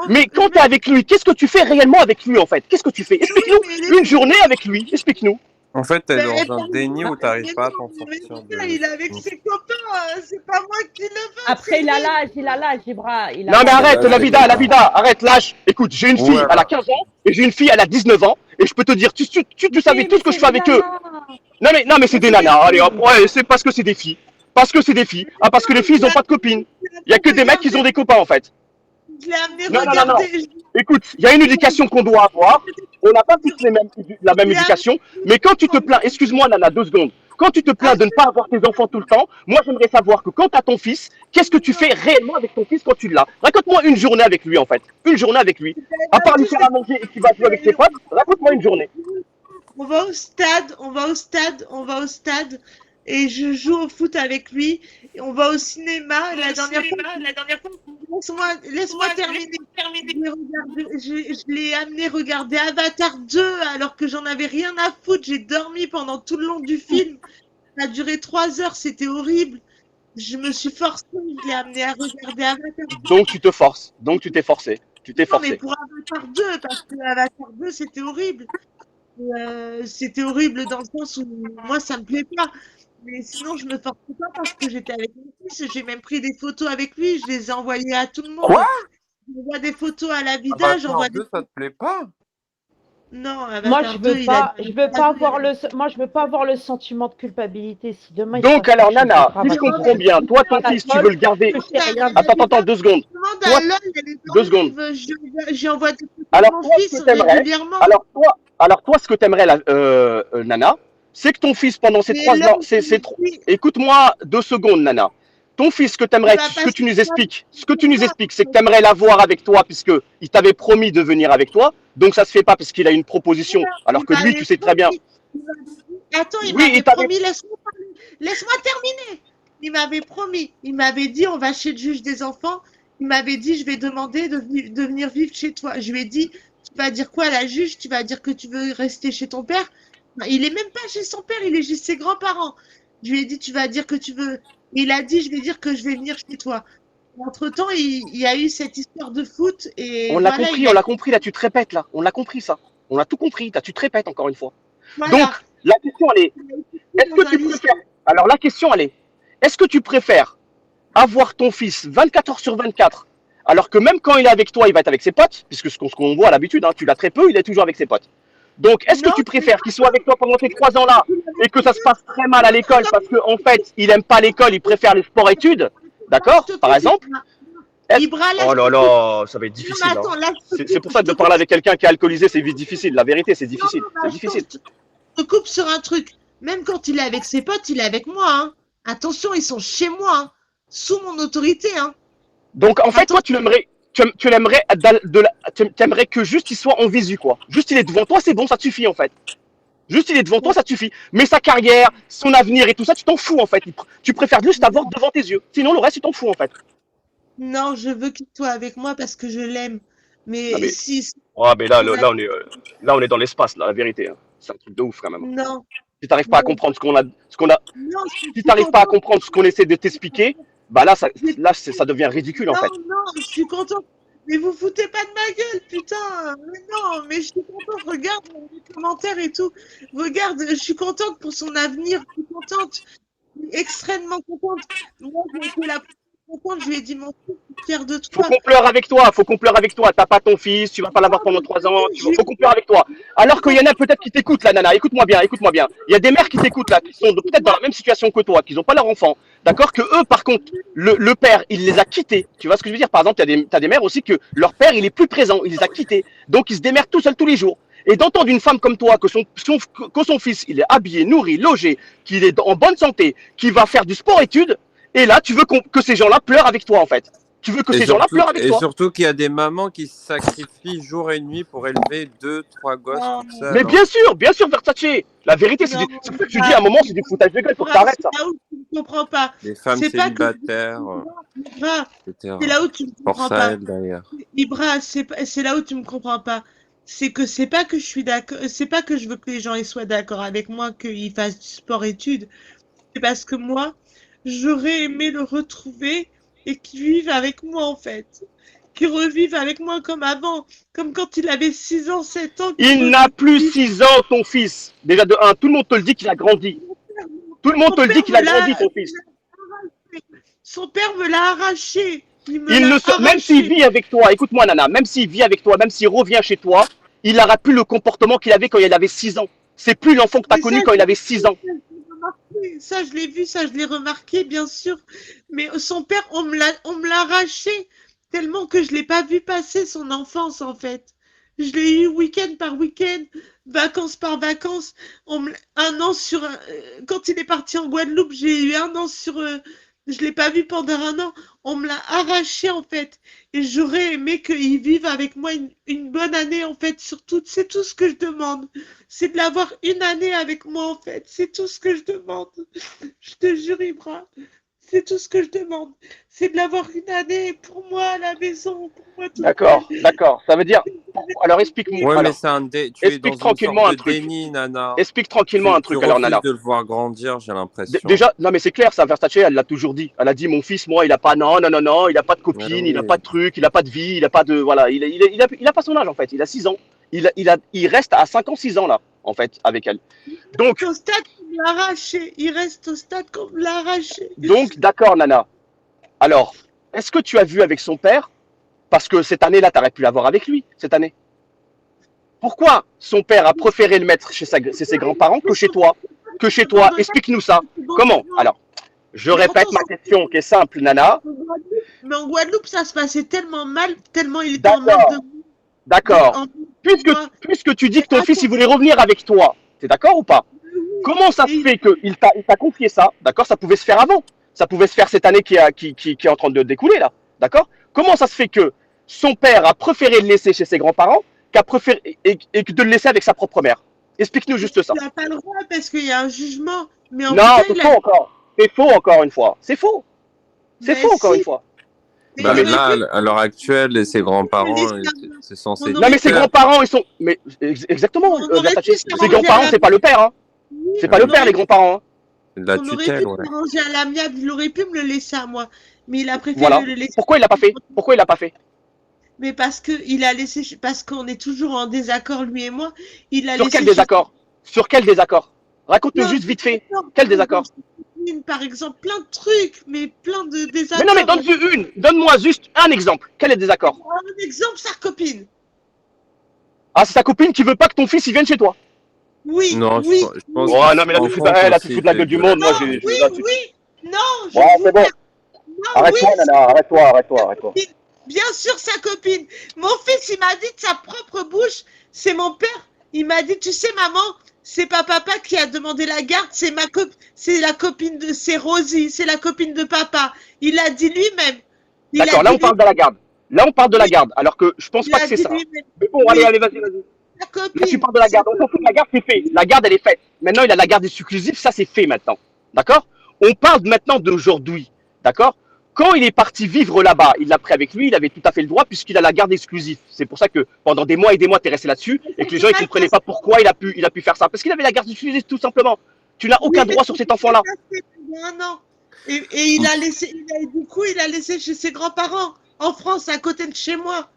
Mais quand tu es avec lui, qu'est-ce que tu fais réellement avec lui, en fait? Qu'est-ce que tu fais? Explique-nous une journée avec lui. Explique-nous. En fait, t'es dans un déni où t'arrives pas à t'en sortir. Il est avec ses copains, c'est pas moi qui le veux. Après, il a l'âge, Ibra. Non, mais arrête, la vida, arrête l'âge. Écoute, j'ai une fille, elle a 15 ans, et j'ai une fille, elle a 19 ans, et je peux te dire, tu savais tout ce que je fais avec eux. Non, mais c'est des nanas. Allez, hop, ouais, c'est parce que c'est des filles. Parce que les filles, ils ont pas de copines. Il y a que des mecs qui ont des copains, en fait. Je l'ai amené Non. regarder. Écoute, il y a une éducation qu'on doit avoir. On n'a pas tous la même éducation. Mais quand tu te plains, excuse-moi, Nana, 2 secondes. Quand tu te plains de ne pas avoir tes enfants tout le temps, moi, j'aimerais savoir que quand tu as ton fils, qu'est-ce que tu fais réellement avec ton fils quand tu l'as? Raconte-moi une journée avec lui, en fait. Une journée avec lui. À part lui faire à manger et qu'il va jouer avec ses potes, raconte-moi une journée. On va au stade et je joue au foot avec lui. Et on va au cinéma. La dernière fois, laisse-moi terminer. Je l'ai amené regarder Avatar 2 alors que j'en avais rien à foutre. J'ai dormi pendant tout le long du film. Ça a duré 3 heures, c'était horrible. Je me suis forcée, je l'ai amené à regarder Avatar 2. Donc tu te forces, donc tu t'es forcé. Non, mais pour Avatar 2, parce que Avatar 2, c'était horrible. C'était horrible dans le sens où moi, ça me plaît pas. Mais sinon, je me forçais pas parce que j'étais avec mon fils. J'ai même pris des photos avec lui. Je les ai envoyées à tout le monde. Quoi? J'envoie des photos à la vida. Avatar 2, ça te plaît pas? Non, Avatar Moi, je 2, veux pas, je veux pas avoir le sentiment de culpabilité. Si demain. Donc alors, Nana, si je comprends bien, toi, ton fils, tu veux le garder. Attends, 2 secondes. Toi, 2 secondes. J'envoie des photos Alors, de mon toi, fils régulièrement. Alors toi, ce que t'aimerais, Nana, c'est que ton fils, pendant ces 3 ans, écoute-moi 2 secondes, Nana. Ton fils, ce que tu nous expliques, c'est que tu aimerais l'avoir avec toi puisqu'il t'avait promis de venir avec toi. Donc ça se fait pas parce qu'il a une proposition, alors que lui, tu sais très bien. Attends, il m'avait promis, laisse-moi terminer. il m'avait promis, il m'avait dit, on va chez le juge des enfants. Il m'avait dit, je vais demander de venir vivre chez toi. Je lui ai dit, tu vas dire quoi à la juge? Tu vas dire que tu veux rester chez ton père? Il est même pas chez son père, il est chez ses grands-parents. Je lui ai dit, tu vas dire que tu veux. Il a dit, je vais dire que je vais venir chez toi. Entre-temps, il y a eu cette histoire de foot et On l'a voilà, compris, on l'a compris, là, tu te répètes, là. On l'a compris, ça. On a tout compris, là, tu te répètes encore une fois. Donc, voilà. la question, elle est, est-ce Dans que un tu lycée. préfères, alors la question, elle est, est-ce que tu préfères avoir ton fils 24 heures sur 24, alors que même quand il est avec toi, il va être avec ses potes, puisque ce qu'on voit à l'habitude, hein, tu l'as très peu, il est toujours avec ses potes. Donc, est-ce que Non, tu préfères qu'il soit avec toi pendant ces 3 ans-là et que ça se passe très mal à l'école parce qu'en fait, il aime pas l'école, il préfère les sports-études, d'accord, par exemple? Ibra, là, Oh là là, ça va être non, mais difficile. Hein. attends, là, C'est pour ça que de parler avec quelqu'un qui est alcoolisé, c'est vite difficile. La vérité, c'est difficile. non, C'est bah, difficile. je te coupe sur un truc. Même quand il est avec ses potes, il est avec moi. Hein. Attention, ils sont chez moi, hein, sous mon autorité. Hein. Donc, en fait, Attends, toi, tu l'aimerais, tu aimerais que juste il soit en visu, quoi. Juste il est devant toi, c'est bon, ça te suffit, en fait. Juste il est devant toi, ça te suffit. Mais sa carrière, son avenir et tout ça, tu t'en fous, en fait. Tu préfères juste l'avoir devant tes yeux. Sinon, le reste, tu t'en fous, en fait. non, je veux qu'il soit avec moi parce que je l'aime. Mais, Ah, mais, si. oh, mais là, on est dans l'espace, là, la vérité. Hein. C'est un truc de ouf, quand même. Non, Si tu n'arrives pas à non, comprendre non, je si suis tu n'arrives pas à contente. comprendre ce qu'on essaie de t'expliquer, bah là, ça devient ridicule, en fait. Non, je suis contente. Mais vous foutez pas de ma gueule, putain. Mais non, mais je suis contente. Regarde les commentaires et tout. Regarde, je suis contente pour son avenir. Je suis contente. Extrêmement contente. Moi, j'ai été la plus contente. Je lui ai dit, mon fils, je suis fière de Faut toi. qu'on pleure avec toi, faut qu'on pleure avec toi. T'as pas ton fils, tu vas pas l'avoir pendant 3 ans, faut qu'on pleure avec toi. Alors qu'il y en a peut-être qui t'écoutent là, Nana, écoute-moi bien, écoute-moi bien. Il y a des mères qui t'écoutent là, qui sont peut-être dans la même situation que toi, qui n'ont pas leur enfant. D'accord? Que eux, par contre, le père, il les a quittés. Tu vois ce que je veux dire? Par exemple, t'as des mères aussi que leur père, il est plus présent, il les a quittés. Donc, ils se démerdent tout seuls tous les jours. Et d'entendre une femme comme toi, que son fils, il est habillé, nourri, logé, qu'il est en bonne santé, qu'il va faire du sport-études, et là, tu veux que ces gens-là pleurent avec toi, en fait. Tu veux que ces gens-là pleurent avec toi. Et surtout qu'il y a des mamans qui se sacrifient jour et nuit pour élever 2-3 gosses toutes seules. Mais bien sûr, Versace. La vérité, c'est ce que tu dis à un moment, c'est du foutage de gueule, faut que t'arrêtes ça. C'est là où tu ne comprends pas. Les femmes C'est pas célibataires, etc. C'est là où tu ne Pour comprends ça, pas. elle, d'ailleurs. Ibra, c'est là où tu me comprends pas. C'est que c'est pas que je suis d'accord, c'est pas que je veux que les gens ils soient d'accord avec moi, qu'ils fassent du sport-études. C'est parce que moi, j'aurais aimé le retrouver et qu'il vive avec moi en fait. Qu'il revive avec moi comme avant, comme quand il avait 6 ans, 7 ans. Il n'a plus 6 ans, ton fils. Déjà de 1, tout le monde te le dit qu'il a grandi. Tout le monde te le dit qu'il a grandi, ton fils. Son père me l'a arraché. Même s'il vit avec toi, écoute-moi Nana, même s'il vit avec toi, même s'il revient chez toi, il n'aura plus le comportement qu'il avait quand il avait 6 ans. C'est plus l'enfant que tu as connu quand il avait 6 ans. Ça, je l'ai vu, ça, je l'ai remarqué, bien sûr. Mais son père, on me l'a arraché tellement que je ne l'ai pas vu passer son enfance, en fait. Je l'ai eu week-end par week-end, vacances par vacances. Un an sur... Quand il est parti en Guadeloupe, j'ai eu un an sur... Je ne l'ai pas vu pendant un an. On me l'a arraché, en fait. Et j'aurais aimé qu'il vive avec moi une bonne année, en fait. Surtout, c'est tout ce que je demande. C'est de l'avoir une année avec moi, en fait. C'est tout ce que je demande. Je te jure, Ibra. C'est tout ce que je demande. C'est de l'avoir une année pour moi à la maison. Pour moi, d'accord. Ça veut dire... Alors, explique-moi. Ouais, mais c'est tu es dans une sorte de déni, Nana. Explique tranquillement un truc, alors, Nana. Tu refuses de le voir grandir, j'ai l'impression. Déjà, non, mais c'est clair, ça, Versace, elle l'a toujours dit. Elle a dit, mon fils, moi, il a pas... Non, il n'a pas de copine, il n'a pas de truc, il n'a pas de vie, il n'a pas de... Voilà, il a pas son âge, en fait. Il a 6 ans. Il reste à 5 ans, 6 ans, là, en fait, avec elle. Donc... Au stade qu'on me l'a arraché. Il reste au stade qu'on me l'a arraché. Donc, d'accord, Nana. Alors, est-ce que tu as vu avec son père? Parce que cette année-là, tu aurais pu l'avoir avec lui, cette année. Pourquoi son père a préféré le mettre chez ses grands-parents que chez toi? Explique-nous ça. Comment? Alors, je répète ma question qui est simple, Nana. Mais en Guadeloupe, ça se passait tellement mal, tellement il était en mal de... D'accord. Puisque tu dis que ton fils, il voulait revenir avec toi, t'es d'accord ou pas? Comment ça se fait qu'il t'a confié ça? D'accord, ça pouvait se faire avant. Ça pouvait se faire cette année qui est en train de découler, là. D'accord? Comment ça se fait que son père a préféré le laisser chez ses grands-parents et de le laisser avec sa propre mère? Explique-nous juste ça. Tu n'as pas le droit parce qu'il y a un jugement. Mais en non, c'est faux encore. C'est faux encore une fois. C'est faux. C'est Mais faux encore si, une fois. mais Bah il aurait là, pu à l'heure actuelle, ses le grands-parents, laisser c'est censé on Non être mais aurait ses pu, père. grands-parents, ils sont. Mais exactement, on aurait Versace. pu Ses s'arranger à grands-parents, c'est pas le l'amiable. père, hein. Oui, C'est pas Ouais. le on père, aurait les pu, grands-parents, hein. C'est de la on aurait pu tutelle, ouais. s'arranger à l'amiable. Il aurait pu me le laisser à moi, mais il a préféré Voilà. le laisser. Pourquoi il l'a pas fait? Pourquoi il l'a pas fait? Mais parce que il a laissé, parce qu'on est toujours en désaccord lui et moi. Il a Sur quel laissé chez. désaccord? Sur quel désaccord? Raconte-nous Plein juste de vite fait. désaccords, Quel par exemple, désaccord? sa copine, par exemple, plein de trucs, mais plein de Mais non, mais désaccords. donne-moi juste un exemple. Quel est le désaccord? Un exemple, sa copine. Ah, c'est ta copine qui veut pas que ton fils il vienne chez toi. Oui, Non, oui, je pense oui. Oh qu'il non, se mais là rend tu te fous compte de, là, tu te aussi fous de la gueule du de la monde. Moi, Non, j'ai, oui, là, oui. Non, je Bon, ne vous c'est bon. pas. Non, Arrête-toi, oui, Nana. Arrête-toi, arrête-toi, sa arrête-toi. copine. Bien sûr, sa copine. Mon fils, il m'a dit de sa propre bouche, c'est mon père. Il m'a dit, tu sais, maman, c'est pas papa qui a demandé la garde, c'est la copine de, c'est Rosie, c'est la copine de papa. Il a dit lui-même. Il a D'accord, là dit on parle lui, de la garde. Là on parle de la oui, garde. Alors que je pense il pas que a c'est dit ça. lui-même. Mais bon, allez, Oui, allez, vas-y, vas-y. sa Là tu copine, parles de la garde. On s'en fout de la garde, c'est fait. La garde, elle est faite. Maintenant, il a la garde exclusive, ça c'est fait maintenant. D'accord? On parle maintenant d'aujourd'hui. D'accord? Quand il est parti vivre là-bas, il l'a pris avec lui, il avait tout à fait le droit puisqu'il a la garde exclusive. C'est pour ça que pendant des mois et des mois, tu es resté là-dessus et que les gens c'est ne pas le comprenaient cas. pas pourquoi il a pu faire ça. Parce qu'il avait la garde exclusive tout simplement. Tu n'as Oui, aucun mais droit sur cet enfant-là. il y a un an. Et il a laissé, du coup, il a laissé chez ses grands-parents, en France, à côté de chez moi.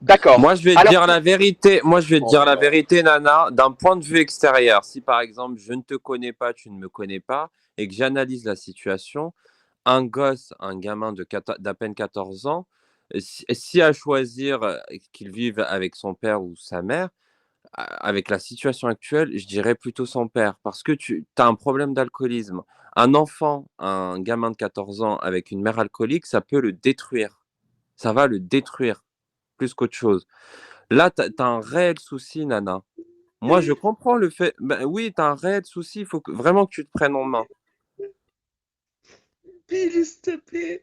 D'accord. Moi, je vais te Alors dire que... la vérité. Moi, je vais te Oh dire là la là. vérité, Nana, d'un point de vue extérieur. Si par exemple, je ne te connais pas, tu ne me connais pas, et que j'analyse la situation, un gosse, un gamin d'à peine 14 ans, si à choisir qu'il vive avec son père ou sa mère, avec la situation actuelle, je dirais plutôt son père, parce que tu as un problème d'alcoolisme. Un enfant, un gamin de 14 ans avec une mère alcoolique, ça peut le détruire. Ça va le détruire plus qu'autre chose. Là, tu as un réel souci, Nana. Moi, je comprends le fait. Ben, oui, tu as un réel souci. Il faut vraiment que tu te prennes en main. Bill, s'il te plaît,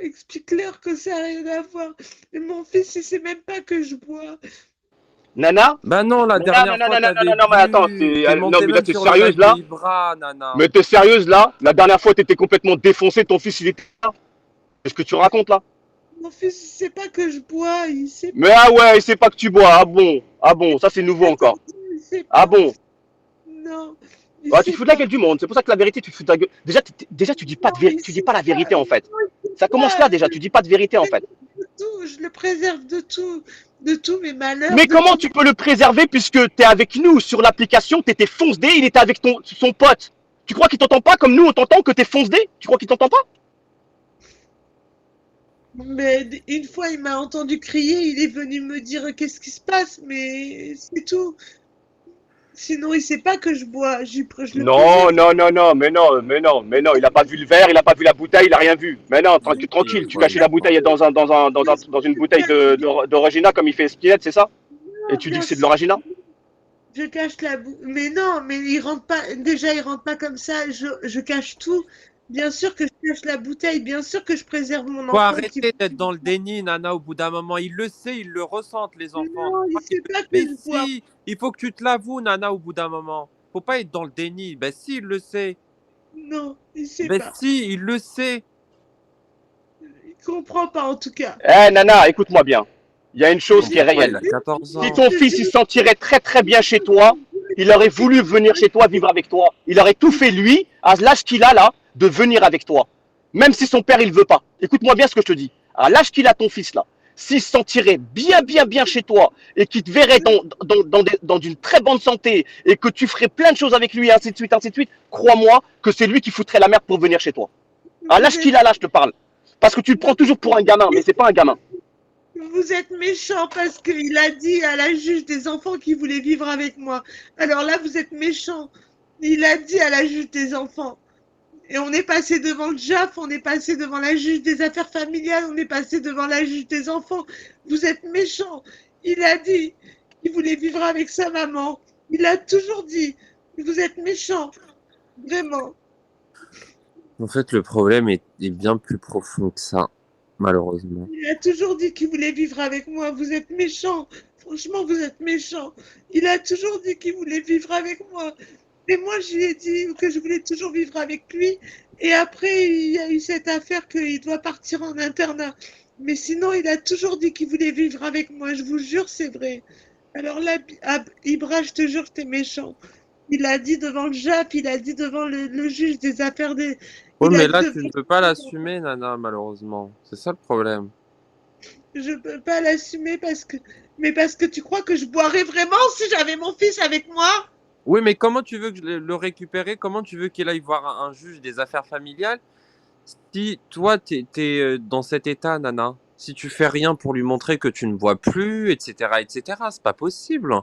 explique-leur que ça n'a rien à voir. Et mon fils, il sait même pas que je bois. Nana? Ben non, la Nana, dernière Nana, fois, Nana, tu avais Nana, non, mais attends, bu. Tu es non, monté mais là, même t'es sur le sérieuse, mec là? de Ibra, Nana. Mais t'es sérieuse, là? La dernière fois, t'étais complètement défoncé, ton fils, il était là. Qu'est-ce que tu racontes, là? Mon fils, il sait pas que je bois, il sait Mais pas. ah ouais, il sait pas que tu bois. Ah bon? Ah bon, ça, c'est nouveau encore. Il sait Ah pas. bon? Non, il Ouais, tu te sait fous de la pas. gueule du monde. C'est pour ça que la vérité, tu te fous de la gueule. Déjà, tu dis pas Non, tu dis pas la vérité, en fait. il sait Ça commence pas. là, déjà. Tu dis pas de vérité, en fait. Je le préserve de tous mes malheurs, Mais de comment tout. tu peux le préserver puisque t'es avec nous sur l'application, t'étais foncedé, il était avec son pote. Tu crois qu'il t'entend pas comme nous on t'entend que t'es foncedé? Tu crois qu'il t'entend pas? Mais une fois, il m'a entendu crier, il est venu me dire qu'est-ce qui se passe, mais c'est tout. Sinon, il sait pas que je bois. Je le Non, préserve. non, non, non, mais non, il a pas vu le verre, il a pas vu la bouteille, il a rien vu. Mais non, Mais si, tranquille, tu quoi, cachais la bouteille dans une bouteille d'Orangina comme il fait Spinette, c'est ça? Et Non, tu dis bien que c'est de sûr, l'Orangina? je cache la boue. Mais non, mais il rentre pas. Déjà, il rentre pas comme ça. Je cache tout. Bien sûr que je cache la bouteille. Bien sûr que je préserve mon faut enfant qui. arrêter d'être dans le déni, Nana, au bout d'un moment. Ils le savent, ils le ressentent, les enfants. Non, il sait pas que Mais je bois. si, il faut que tu te l'avoues, Nana, au bout d'un moment. Faut pas être dans le déni. Ben si, il le sait. Non, il sait Ben pas. si, il le sait. Il comprend pas en tout cas. Eh Nana, écoute-moi bien. Il y a une chose qui est Ouais, il réelle. a 14 Si ans. ton fils il se sentirait très très bien chez toi, il aurait voulu venir chez toi vivre avec toi. Il aurait tout fait lui, à l'âge qu'il a là, de venir avec toi. Même si son père il veut pas. Écoute-moi bien ce que je te dis. À l'âge qu'il a ton fils là, s'il se sentirait bien chez toi et qu'il te verrait dans une très bonne santé et que tu ferais plein de choses avec lui, ainsi de suite, crois-moi que c'est lui qui foutrait la merde pour venir chez toi. À l'âge qu'il a là, je te parle. Parce que tu le prends toujours pour un gamin, mais c'est pas un gamin. Vous êtes méchant parce qu'il a dit à la juge des enfants qu'il voulait vivre avec moi. Alors là, vous êtes méchant. Il a dit à la juge des enfants. Et on est passé devant le JAF, on est passé devant la juge des affaires familiales, on est passé devant la juge des enfants. Vous êtes méchant. Il a dit qu'il voulait vivre avec sa maman. Il a toujours dit. Vous êtes méchant. Vraiment. En fait, le problème est bien plus profond que ça, malheureusement. Il a toujours dit qu'il voulait vivre avec moi. Vous êtes méchant. Franchement, vous êtes méchant. Il a toujours dit qu'il voulait vivre avec moi. Et moi, je lui ai dit que je voulais toujours vivre avec lui. Et après, il y a eu cette affaire qu'il doit partir en internat. Mais sinon, il a toujours dit qu'il voulait vivre avec moi. Je vous jure, c'est vrai. Alors là, Ibra, je te jure que t'es méchant. Il a dit devant le JAP, il a dit devant le juge des affaires des. Oui, Il a mais dit là, devant. tu ne peux pas l'assumer, Nana, malheureusement. C'est ça le problème. Je peux pas l'assumer parce que. Mais parce que tu crois que je boirais vraiment si j'avais mon fils avec moi? Oui, mais comment tu veux que le récupérer? Comment tu veux qu'il aille voir un juge des affaires familiales si toi, tu es dans cet état, Nana? Si tu fais rien pour lui montrer que tu ne bois plus, etc., etc., c'est pas possible.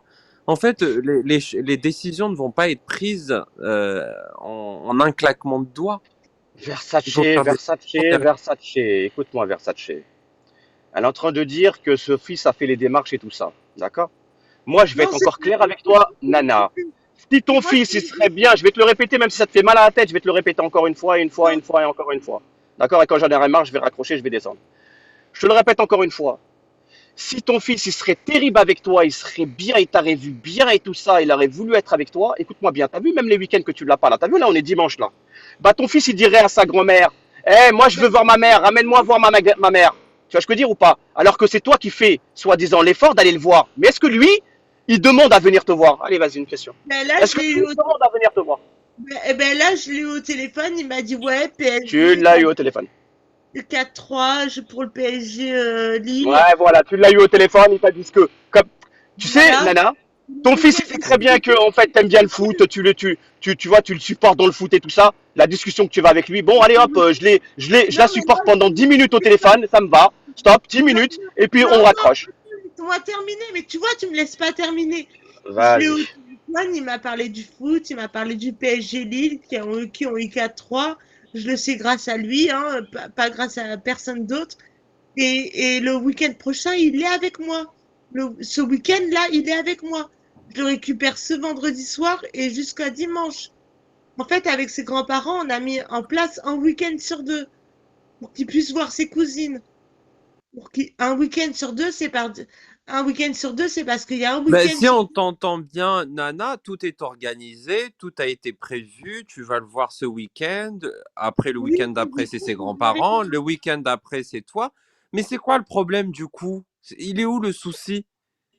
En fait, les décisions ne vont pas être prises en un claquement de doigts. Versace, Il faut faire des Versace, efforts derrière. Versace. Écoute-moi, Versace. Elle est en train de dire que ce fils a fait les démarches et tout ça. D'accord? Moi, je vais Non, être c'est encore clair avec toi, Nana. Si ton moi fils, il qui. serait bien, je vais te le répéter, même si ça te fait mal à la tête, je vais te le répéter encore une fois, une fois, Non, une fois et encore une fois. D'accord? Et quand j'en aurai marre, je vais raccrocher, je vais descendre. Je te le répète encore une fois. Si ton fils, il serait terrible avec toi, il serait bien, il t'aurait vu bien et tout ça, il aurait voulu être avec toi, écoute-moi bien, t'as vu même les week-ends que tu l'as pas là, t'as vu là, on est dimanche là. Bah ton fils, il dirait à sa grand-mère, eh, moi je veux voir ma mère, ramène-moi voir ma mère. Tu vois ce que je veux dire ou pas? Alors que c'est toi qui fais, soi-disant, l'effort d'aller le voir. Mais est-ce que lui, il demande à venir te voir? Allez, vas-y, une question. Ben là, Est-ce je que l'ai lui, eu il demande à venir te voir? ben là, je l'ai eu au téléphone. Il m'a dit ouais, Tu PSG l'as eu au téléphone. 4-3 pour le PSG Lille. Ouais, voilà, tu l'as eu au téléphone, il t'a dit ce que. Comme... Tu sais, Voilà. Nana, ton fils, il sait très bien que, en fait, t'aimes bien le foot, tu vois, tu le supportes dans le foot et tout ça. La discussion que tu vas avec lui, bon, allez hop, je la Non, mais supporte pendant 10 minutes au téléphone, ça me va. Stop, 10 minutes, et puis non, on raccroche. on va terminer. Mais tu vois, tu me laisses pas terminer. Je l'ai au Vas-y. téléphone. Il m'a parlé du foot. Il m'a parlé du PSG Lille qui ont eu 4-3. Je le sais grâce à lui, hein, pas grâce à personne d'autre. Et le week-end prochain, il est avec moi. Ce week-end-là, il est avec moi. Je le récupère ce vendredi soir et jusqu'à dimanche. En fait, avec ses grands-parents, on a mis en place un week-end sur 2 pour qu'il puisse voir ses cousines. Un week-end sur 2, un week-end sur 2, c'est parce qu'il y a un Ben, week-end si sur on t'entend bien, Nana, tout est organisé, tout a été prévu, tu vas le voir ce week-end, après le Oui, week-end d'après, c'est ses grands-parents, le week-end d'après, c'est toi. Mais c'est quoi le problème du coup? Il est où le souci?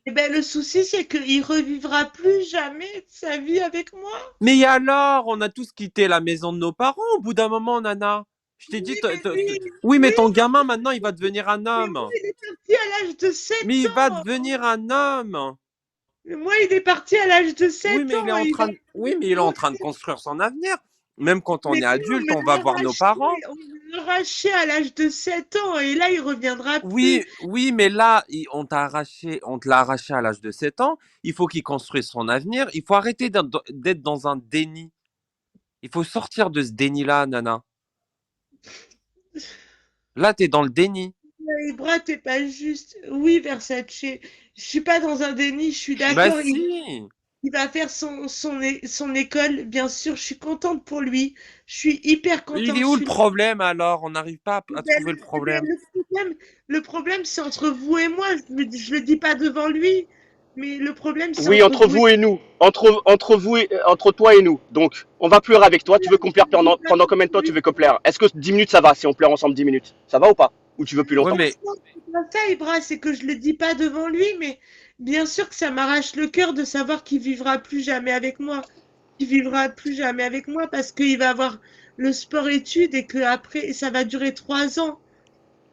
eh ben, le souci, c'est qu'il revivra plus jamais sa vie avec moi. Mais alors, on a tous quitté la maison de nos parents au bout d'un moment, Nana. Je t'ai dit, Oui, mais lui, oui, mais oui, ton gamin, maintenant, il va devenir un mais moi, homme. il est parti à l'âge de Mais 7 il va ans. devenir un homme. Moi, il est parti à l'âge de Oui, 7 mais il est ans. en Il va... train de, oui, mais il est en train de construire son avenir. Même quand on Mais est comment adulte, on va voir nos parents. on m'a arraché à l'âge de 7 ans et là, il reviendra plus. Oui, oui, mais là, on te l'a arraché à l'âge de 7 ans. Il faut qu'il construise son avenir. Il faut arrêter d'être dans un déni. Il faut sortir de ce déni-là, Nana. Là, tu es dans le déni. Ibra, t'es pas juste. Oui, Versace. Je suis pas dans un déni, je suis Bah d'accord. si. Il va faire son école, bien sûr. Je suis contente pour lui. Je suis hyper Il contente. est où le problème alors? On n'arrive pas à Ben, trouver le problème. le problème, c'est entre vous et moi. Je le dis pas devant lui, mais le problème, c'est Oui, entre entre vous et vous et nous. Entre vous et, entre toi et nous. Donc, on va pleurer avec toi. Tu veux qu'on pleure pendant combien de temps tu veux qu'on pleure? Est-ce que 10 minutes ça va si on pleure ensemble 10 minutes? Ça va ou pas? Ou tu veux plus Ouais, longtemps? mais c'est pas ça, Ibra, c'est que je le dis pas devant lui, mais bien sûr que ça m'arrache le cœur de savoir qu'il vivra plus jamais avec moi. Il vivra plus jamais avec moi parce qu'il va avoir le sport-études et que après ça va durer 3 ans.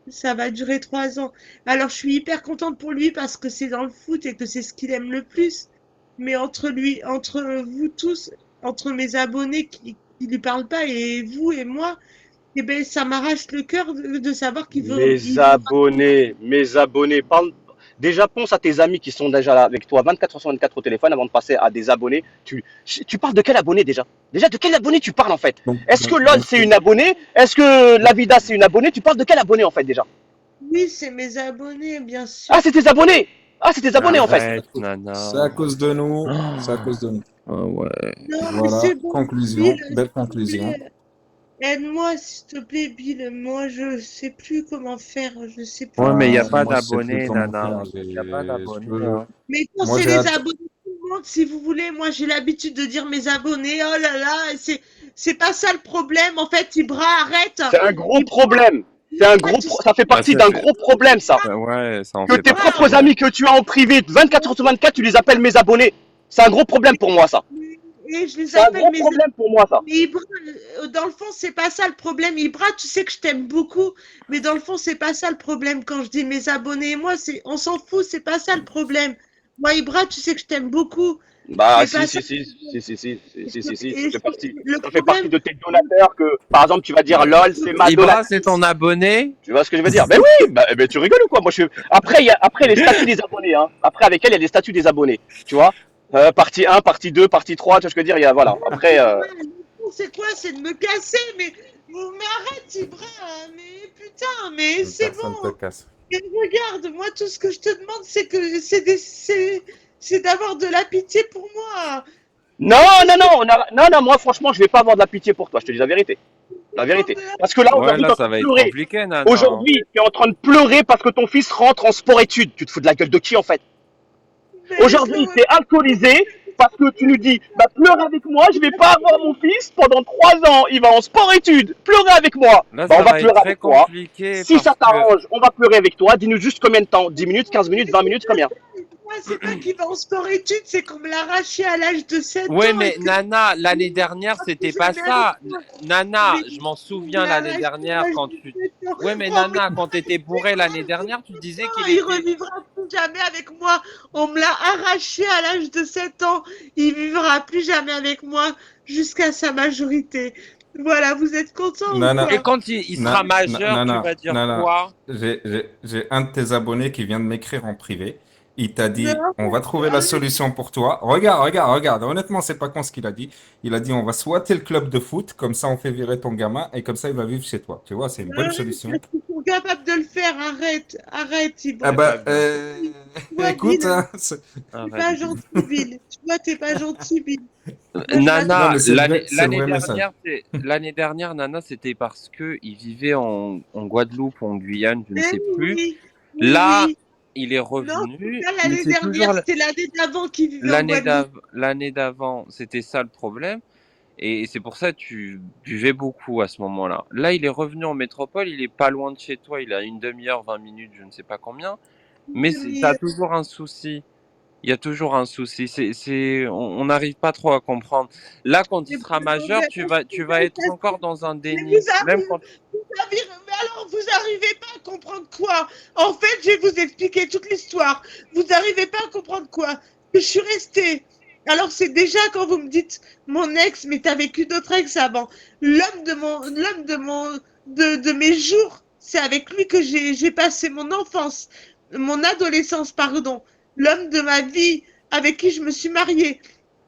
Ça va durer 3 ans. Alors je suis hyper contente pour lui parce que c'est dans le foot et que c'est ce qu'il aime le plus. Mais entre vous tous, entre mes abonnés qui lui parlent pas et vous et moi, eh ben ça m'arrache le cœur de savoir Mes abonnés. Parle... Déjà, pense à tes amis qui sont déjà là avec toi 24 sur 24 au téléphone avant de passer à des abonnés. Tu parles de quel abonné déjà? Déjà, de quel abonné tu parles en fait? Est-ce que LOL c'est une abonnée? Est-ce que Lavida c'est une abonnée? Tu parles de quel abonné en fait déjà? Oui, c'est mes abonnés, bien sûr. Ah, c'est tes abonnés! Ah, c'est tes abonnés en fait! arrête, C'est Nana. à cause de nous. C'est à Oh, cause de nous. ah ouais. Non, mais Voilà, c'est bon, conclusion, Bill, belle s'il te conclusion. plaît. Aide-moi, s'il te plaît, Bill. Moi, je sais plus comment faire. Je sais plus Ouais, mais il comment n'y Ah, a faire. pas moi, je sais plus d'abonnés, comment Nana. faire. Il n'y a pas Si tu d'abonnés, veux, hein. Mais quand moi, c'est j'ai les hâte. abonnés, tout le contre, si vous voulez, moi j'ai l'habitude de dire mes abonnés, oh là là, c'est pas ça le problème. En fait, Ibra, arrête. C'est un gros Ibra, problème. C'est un gros, ça fait Bah, partie ça d'un fait. gros problème, ça. Ouais, ça en Que fait tes partie. propres amis que tu as en privé, 24 heures sur 24, tu les appelles mes abonnés. C'est un gros problème pour moi, ça. et je les C'est un appelle gros mes problème pour moi, ça. Mais Ibra, dans le fond, c'est pas ça le problème. Ibra, tu sais que je t'aime beaucoup, mais dans le fond, c'est pas ça le problème. Quand je dis mes abonnés et moi, on s'en fout, c'est pas ça le problème. Moi, Ibra, tu sais que je t'aime beaucoup. Bah, C'est pas ça. Et ça fait partie. le Ça fait partie problème, de tes donateurs que, par exemple, tu vas dire LOL, c'est ma Ibra, donatrice. c'est ton abonné? Tu vois ce que je veux dire? Ben oui, ben tu rigoles ou quoi? Moi, après, après les statuts des abonnés, hein. Après, avec elle, il y a les statuts des abonnés. Tu vois? Partie 1, partie 2, partie 3, tu vois ce que je veux dire? Il y a, voilà. Après, c'est quoi? C'est de me casser, mais arrête, Ibra, mais putain, mais c'est Personne bon. te casse. Et regarde, moi, tout ce que je te demande, c'est d'avoir de la pitié pour moi. non, moi, franchement, je vais pas avoir de la pitié pour toi. Je te dis la vérité. La vérité. Parce que là, Ouais, aujourd'hui, là, t'es en ça train va de être pleurer. compliqué, Nana. Aujourd'hui, tu es en train de pleurer parce que ton fils rentre en sport-études. Tu te fous de la gueule de qui, en fait? Mais Aujourd'hui, laisse-le tu es alcoolisé parce que tu nous dis, bah, pleure avec moi, je vais pas avoir mon fils pendant 3 ans. Il va en sport-études. Pleurez avec moi. Là, Bah, ça on va va être pleurer très avec toi. compliqué Si ça parce que. t'arrange, on va pleurer avec toi. Dis-nous juste combien de temps? 10 minutes, 15 minutes, 20 minutes, combien? moi, c'est pas qu'il va en sport-études, c'est qu'on me l'a arraché à l'âge de 7 Ouais, ans. mais Et que Nana, l'année dernière, c'était pas jamais ça. avec moi. Nana, Mais je m'en on souviens me l'a l'année arraché à dernière l'âge quand de tu. 7 ans. Ouais, mais Oh, Nana, mais quand t'étais bourré l'année dernière, tu disais non, qu'il il était. revivra plus jamais avec moi. On me l'a arraché à l'âge de 7 ans. Il vivra plus jamais avec moi jusqu'à sa majorité. Voilà, vous êtes contents ou Nana, Et quoi? quand il sera majeur, tu Nana, vas dire Nana, quoi? j'ai un de tes abonnés qui vient de m'écrire en privé. Il t'a dit, Non, on va trouver la solution pour toi. Regarde. Honnêtement, c'est pas con ce qu'il a dit. Il a dit, on va squatter le club de foot, comme ça on fait virer ton gamin et comme ça il va vivre chez toi. Tu vois, c'est une bonne solution. ils sont capables de le faire. Arrête, Ah Ibra. bah, Tu vois, écoute, Bill, hein, t'es pas gentil, Bill. Tu vois, t'es pas gentil, Bill. Moi, je non Nana, mais c'est le vrai l'année message. dernière, l'année dernière, Nana, c'était parce que il vivait en Guadeloupe ou en Guyane, je ne sais plus. Oui, Là, oui. il est Non, revenu, c'est pas mais l'année c'est toujours dernière, c'était l'année d'avant qu'il vivait en Guadeloupe. l'année d'avant, c'était ça le problème. Et c'est pour ça que tu buvais beaucoup à ce moment-là. Là, il est revenu en métropole, il est pas loin de chez toi, il a une demi-heure, 20 minutes, je ne sais pas combien. Mais t'as toujours un souci. Il y a toujours un souci. On n'arrive pas trop à comprendre. Là, quand il sera majeur, tu vas être encore dans un Mais déni. Même quand. mais alors, vous n'arrivez pas à comprendre quoi? En fait, je vais vous expliquer toute l'histoire. Vous n'arrivez pas à comprendre quoi? Que je suis restée. Alors, c'est déjà quand vous me dites mon ex, mais t'as vécu d'autres ex avant. De mes jours, c'est avec lui que j'ai passé mon enfance, mon adolescence, pardon. L'homme de ma vie, avec qui je me suis mariée,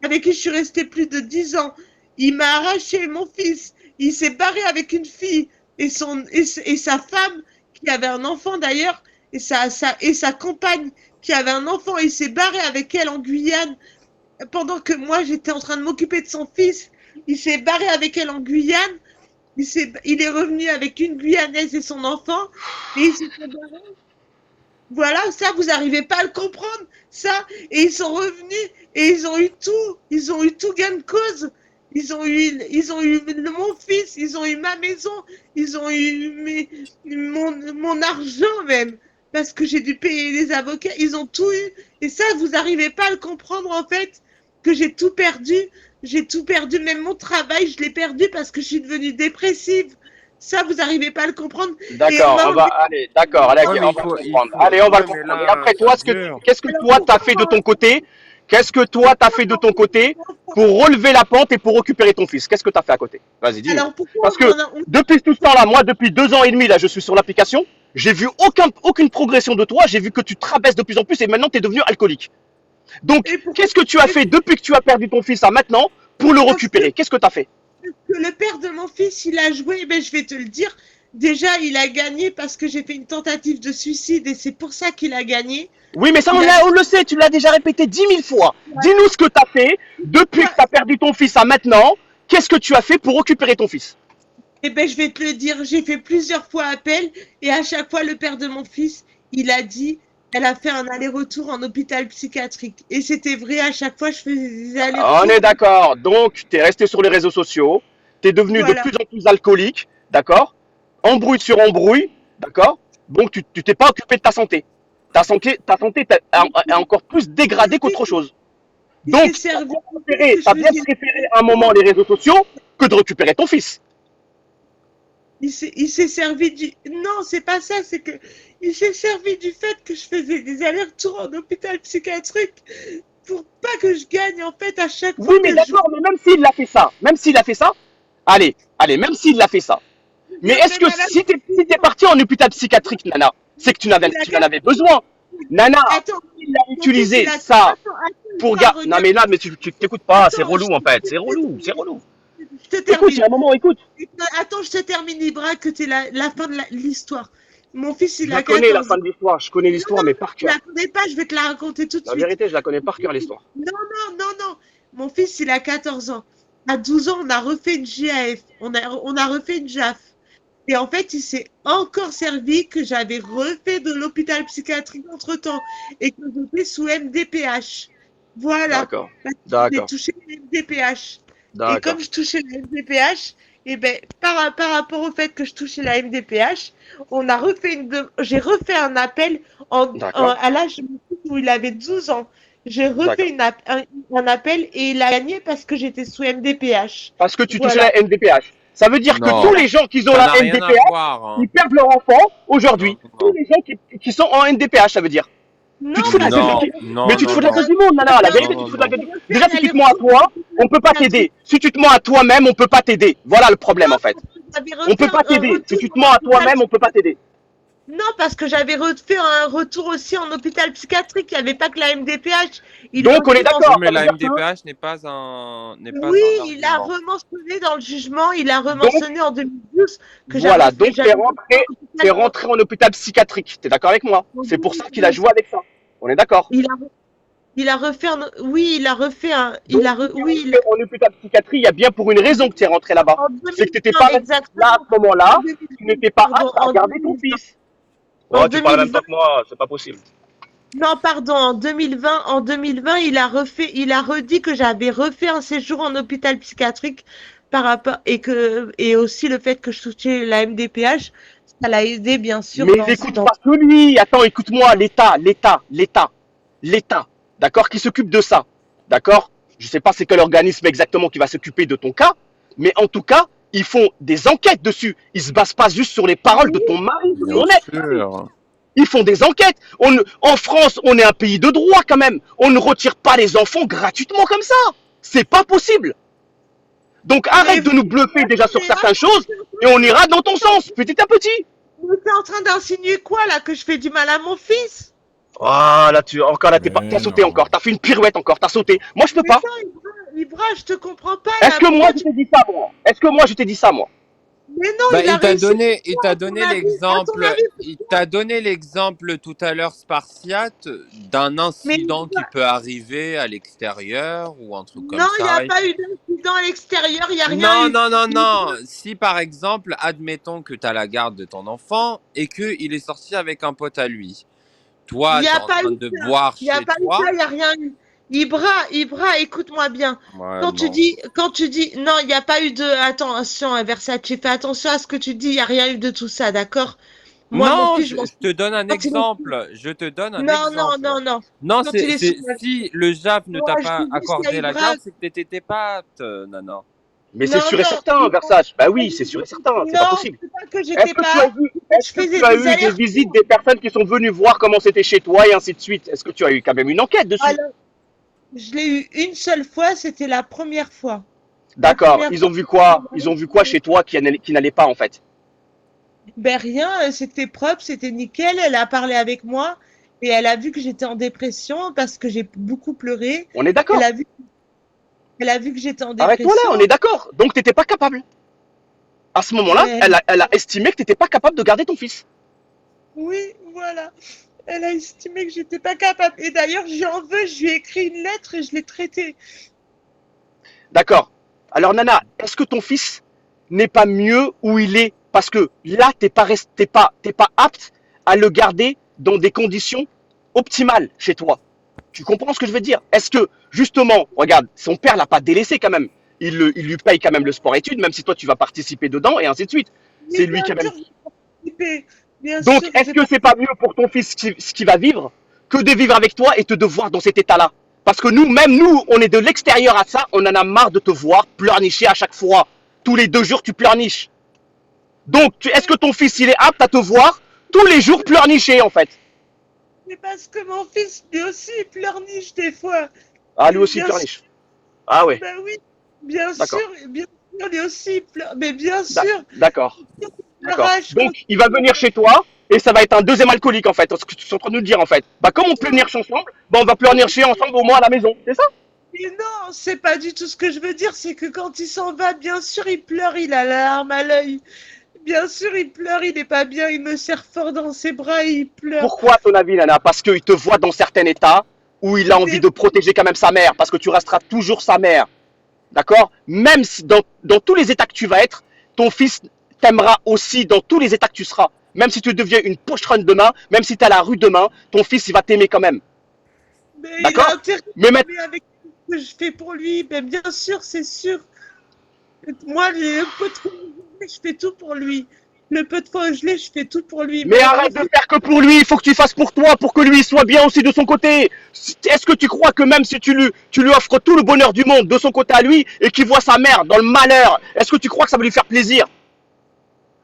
avec qui je suis restée plus de 10 ans. Il m'a arraché mon fils. Il s'est barré avec une fille et sa femme qui avait un enfant d'ailleurs et sa compagne qui avait un enfant. Il s'est barré avec elle en Guyane pendant que moi j'étais en train de m'occuper de son fils. Il s'est barré avec elle en Guyane. Il est revenu avec une Guyanaise et son enfant et il s'est barré. Voilà, ça, vous n'arrivez pas à le comprendre, ça. Et ils sont revenus et ils ont eu tout. Ils ont eu tout gain de cause. Ils ont eu mon fils, ils ont eu ma maison, ils ont eu mon argent même. Parce que j'ai dû payer les avocats. Ils ont tout eu. Et ça, vous n'arrivez pas à le comprendre, en fait, que j'ai tout perdu. J'ai tout perdu. Même mon travail, je l'ai perdu parce que je suis devenue dépressive. Ça, vous n'arrivez pas à le comprendre. D'accord, allez, d'accord, allez, Ouais, mais on va le comprendre. Allez, on va le Ouais, mais comprendre. Et là, après, toi, c'est dur. qu'est-ce que toi, t'as fait de ton côté? Qu'est-ce que toi, t'as fait de ton côté pour relever la pente et pour récupérer ton fils? Qu'est-ce que t'as fait à côté? Vas-y, dis-nous. Alors, pourquoi Parce que depuis tout ce temps-là, moi, depuis 2 ans et demi, là, je suis sur l'application. J'ai vu aucune progression de toi. J'ai vu que tu te rabaisses de plus en plus et maintenant, tu es devenu alcoolique. Donc, qu'est-ce que tu as fait depuis que tu as perdu ton fils à maintenant pour le récupérer? Qu'est-ce que tu as fait? Que le père de mon fils, il a joué, ben, je vais te le dire. Déjà, il a gagné parce que j'ai fait une tentative de suicide et c'est pour ça qu'il a gagné. Oui, mais ça, on le sait, tu l'as déjà répété 10 000 fois. Ouais. Dis-nous ce que tu as fait depuis que tu as perdu ton fils à maintenant. Qu'est-ce que tu as fait pour récupérer ton fils? Eh ben, je vais te le dire, j'ai fait plusieurs fois appel et à chaque fois, le père de mon fils, il a dit elle a fait un aller-retour en hôpital psychiatrique. Et c'était vrai, à chaque fois, je faisais des On allers-retours. est d'accord. Donc, tu es resté sur les réseaux sociaux. Tu es devenu de Voilà. plus en plus alcoolique. D'accord? Embrouille sur embrouille. D'accord? Donc, tu t'es pas occupé de ta santé. Ta santé est encore plus dégradée qu'autre chose. Il Donc, s'est tu servi as bien préféré à un moment les réseaux sociaux que de récupérer ton fils. il s'est servi du. Non, c'est pas ça, c'est que il s'est servi du fait que je faisais des allers-retours en hôpital psychiatrique pour pas que je gagne en fait à chaque fois. Oui, mais d'accord, mais même s'il a fait ça, allez, même s'il a fait ça. Mais est-ce que si t'es parti en hôpital psychiatrique, Nana, c'est que tu en avais besoin. Nana, il a utilisé ça pour garder. Non, mais là, mais tu t'écoutes pas, c'est relou en fait, c'est relou. Je te Écoute, termine. il y a un moment, écoute. Attends, je te termine, Ibra, que c'est la fin de l'histoire. Mon fils, il Je a la connais, 14 la fin de l'histoire, je connais l'histoire, mais par Je la cœur. connais pas, je vais te la raconter tout de La suite. vérité, je la connais par cœur, l'histoire. Non. Mon fils, il a 14 ans. À 12 ans, on a refait une GAF. On a refait une JAF. Et en fait, il s'est encore servi que j'avais refait de l'hôpital psychiatrique entre-temps et que j'étais sous MDPH. Voilà. D'accord. J'ai touché le MDPH. Et D'accord. comme je touchais la MDPH, et ben, par rapport au fait que je touchais la MDPH, j'ai refait un appel à l'âge où il avait 12 ans. J'ai refait un appel et il a gagné parce que j'étais sous MDPH. Parce que tu touchais la MDPH. Ça veut dire Non. que tous les gens qui ont Ça la n'a rien à MDPH, voir, hein. ils perdent leur enfant aujourd'hui. Tous les gens qui sont en MDPH, ça veut dire. Tu te fous de la gueule. Mais tu te fous de la gueule du monde, Nana. La vérité, tu te fous de la gueule du monde. Déjà, si tu te mens à toi, on peut pas t'aider. Si tu te mens à toi-même, on peut pas t'aider. Voilà le problème, en fait. On peut pas t'aider. Si tu te mens à toi-même, on peut pas t'aider. Non, parce que j'avais refait un retour aussi en hôpital psychiatrique. Il n'y avait pas que la MDPH. Donc, on est d'accord. Mais la MDPH n'est pas un. Oui, il a rementionné dans le jugement. Il a rementionné en 2012 que voilà, donc t'es rentré en hôpital psychiatrique. T'es d'accord avec moi? C'est pour ça qu'il a joué avec ça. On est d'accord? Il a refait un. Oui, il a refait un. En hôpital psychiatrique, il y a bien pour une raison que tu es rentré là-bas. C'est que tu n'étais pas là à ce moment-là. Tu n'étais pas apte à garder ton fils. Oh, tu parles même pas que moi, c'est pas possible. Non, pardon, en 2020, il a redit que j'avais refait un séjour en hôpital psychiatrique par rapport et aussi le fait que je touchais la MDPH, ça l'a aidé bien sûr. Mais il n'écoute pas que lui. Attends, écoute-moi, l'État, d'accord, qui s'occupe de ça, d'accord. Je sais pas c'est quel organisme exactement qui va s'occuper de ton cas, mais en tout cas, ils font des enquêtes dessus. Ils se basent pas juste sur les paroles de ton mari, de ton ex. Ils font des enquêtes. En France, on est un pays de droit quand même. On ne retire pas les enfants gratuitement comme ça. C'est pas possible. Donc arrête de nous bluffer déjà sur certaines choses et on ira dans ton sens, petit à petit. Mais t'es en train d'insinuer quoi là, que je fais du mal à mon fils? Ah là, t'as sauté encore. T'as fait une pirouette encore. T'as sauté. Moi, je peux pas. Ibra, je te comprends pas. Est-ce que moi, je t'ai dit ça, moi? Est-ce que moi, je t'ai dit ça, moi? Mais non, bah, il t'a donné l'exemple tout à l'heure spartiate d'un incident qui peut arriver à l'extérieur ou un truc comme ça. Non, il n'y a pas eu d'incident à l'extérieur, il n'y a rien eu. Non. Si par exemple, admettons que tu as la garde de ton enfant et qu'il est sorti avec un pote à lui, toi, tu es en train de boire chez toi. Il n'y a pas eu ça, il n'y a rien eu. Ibra, écoute-moi bien. Ouais, quand tu dis, non, il n'y a pas eu de, attention, Versace, fais attention à ce que tu dis, il n'y a rien eu de tout ça, d'accord? Non, je te donne un exemple. Non. Non, si le JAF ne t'a pas accordé la garde, c'est que tu n'étais pas apte, Nana. Mais c'est sûr et certain, Versace. Bah oui, c'est sûr et certain, c'est pas possible. Est-ce que tu as eu des visites des personnes qui sont venues voir comment c'était chez toi et ainsi de suite? Est-ce que tu as eu quand même une enquête dessus? Alors, je l'ai eu une seule fois, c'était la première fois. D'accord, ils ont vu quoi? Ils ont vu quoi chez toi qui n'allait pas en fait? Ben rien, c'était propre, c'était nickel. Elle a parlé avec moi et elle a vu que j'étais en dépression parce que j'ai beaucoup pleuré. On est d'accord. Elle a vu que j'étais en dépression. Arrête-toi là, on est d'accord. Donc t'étais pas capable. À ce moment-là, elle a estimé que t'étais pas capable de garder ton fils. Oui, voilà. Elle a estimé que j'étais pas capable. Et d'ailleurs, j'en veux, je lui ai écrit une lettre et je l'ai traitée. D'accord. Alors Nana, est-ce que ton fils n'est pas mieux où il est? Parce que là, t'es pas apte à le garder dans des conditions optimale chez toi. Tu comprends ce que je veux dire? Est-ce que, justement, regarde, son père l'a pas délaissé quand même. Il lui paye quand même le sport-études, même si toi tu vas participer dedans, et ainsi de suite. Mais C'est lui bien quand même. sûr, je vais participer. Bien Donc, sûr, je est-ce vais que c'est pas mieux pour ton fils ce qu'il va vivre que de vivre avec toi et te de voir dans cet état-là? Parce que nous, même nous, on est de l'extérieur à ça, on en a marre de te voir pleurnicher à chaque fois. Tous les 2 jours, tu pleurniches. Donc, est-ce que ton fils, il est apte à te voir tous les jours pleurnicher, en fait? Mais parce que mon fils, lui aussi, il pleurniche des fois. Ah, lui aussi, il Bien sûr, pleurniche. Ah ouais, ben oui, bien d'accord. sûr, lui aussi, il pleure. Mais bien sûr, D'accord. il D'accord. rage Donc, quand il va venir chez toi et ça va être un deuxième alcoolique, en fait. Ce que tu es en train de nous dire, en fait. Bah, comme on pleurniche ensemble, bah, on va pleurnicher ensemble au moins à la maison. C'est ça? Mais non, c'est pas du tout ce que je veux dire, c'est que quand il s'en va, bien sûr, il pleure, il a la larme à l'œil. Bien sûr, il pleure, il n'est pas bien, il me serre fort dans ses bras et il pleure. Pourquoi, à ton avis, Nana? Parce qu'il te voit dans certains états où il a envie Mais de protéger quand même sa mère, parce que tu resteras toujours sa mère. D'accord? Même si dans tous les états que tu vas être, ton fils t'aimera aussi dans tous les états que tu seras. Même si tu deviens une pocheronne demain, même si tu es à la rue demain, ton fils, il va t'aimer quand même. il a D'accord? intérêt Mais à maintenant, m'aimer avec ce que je fais pour lui. Mais bien sûr, c'est sûr. Moi, le peu de fois où je l'ai, je fais tout pour lui. Le peu de fois où je l'ai, je fais tout pour lui. mais arrête de Malheureusement, faire que pour lui, il faut que tu fasses pour toi, pour que lui soit bien aussi de son côté. Est-ce que tu crois que même si tu lui offres tout le bonheur du monde de son côté à lui et qu'il voit sa mère dans le malheur, est-ce que tu crois que ça va lui faire plaisir?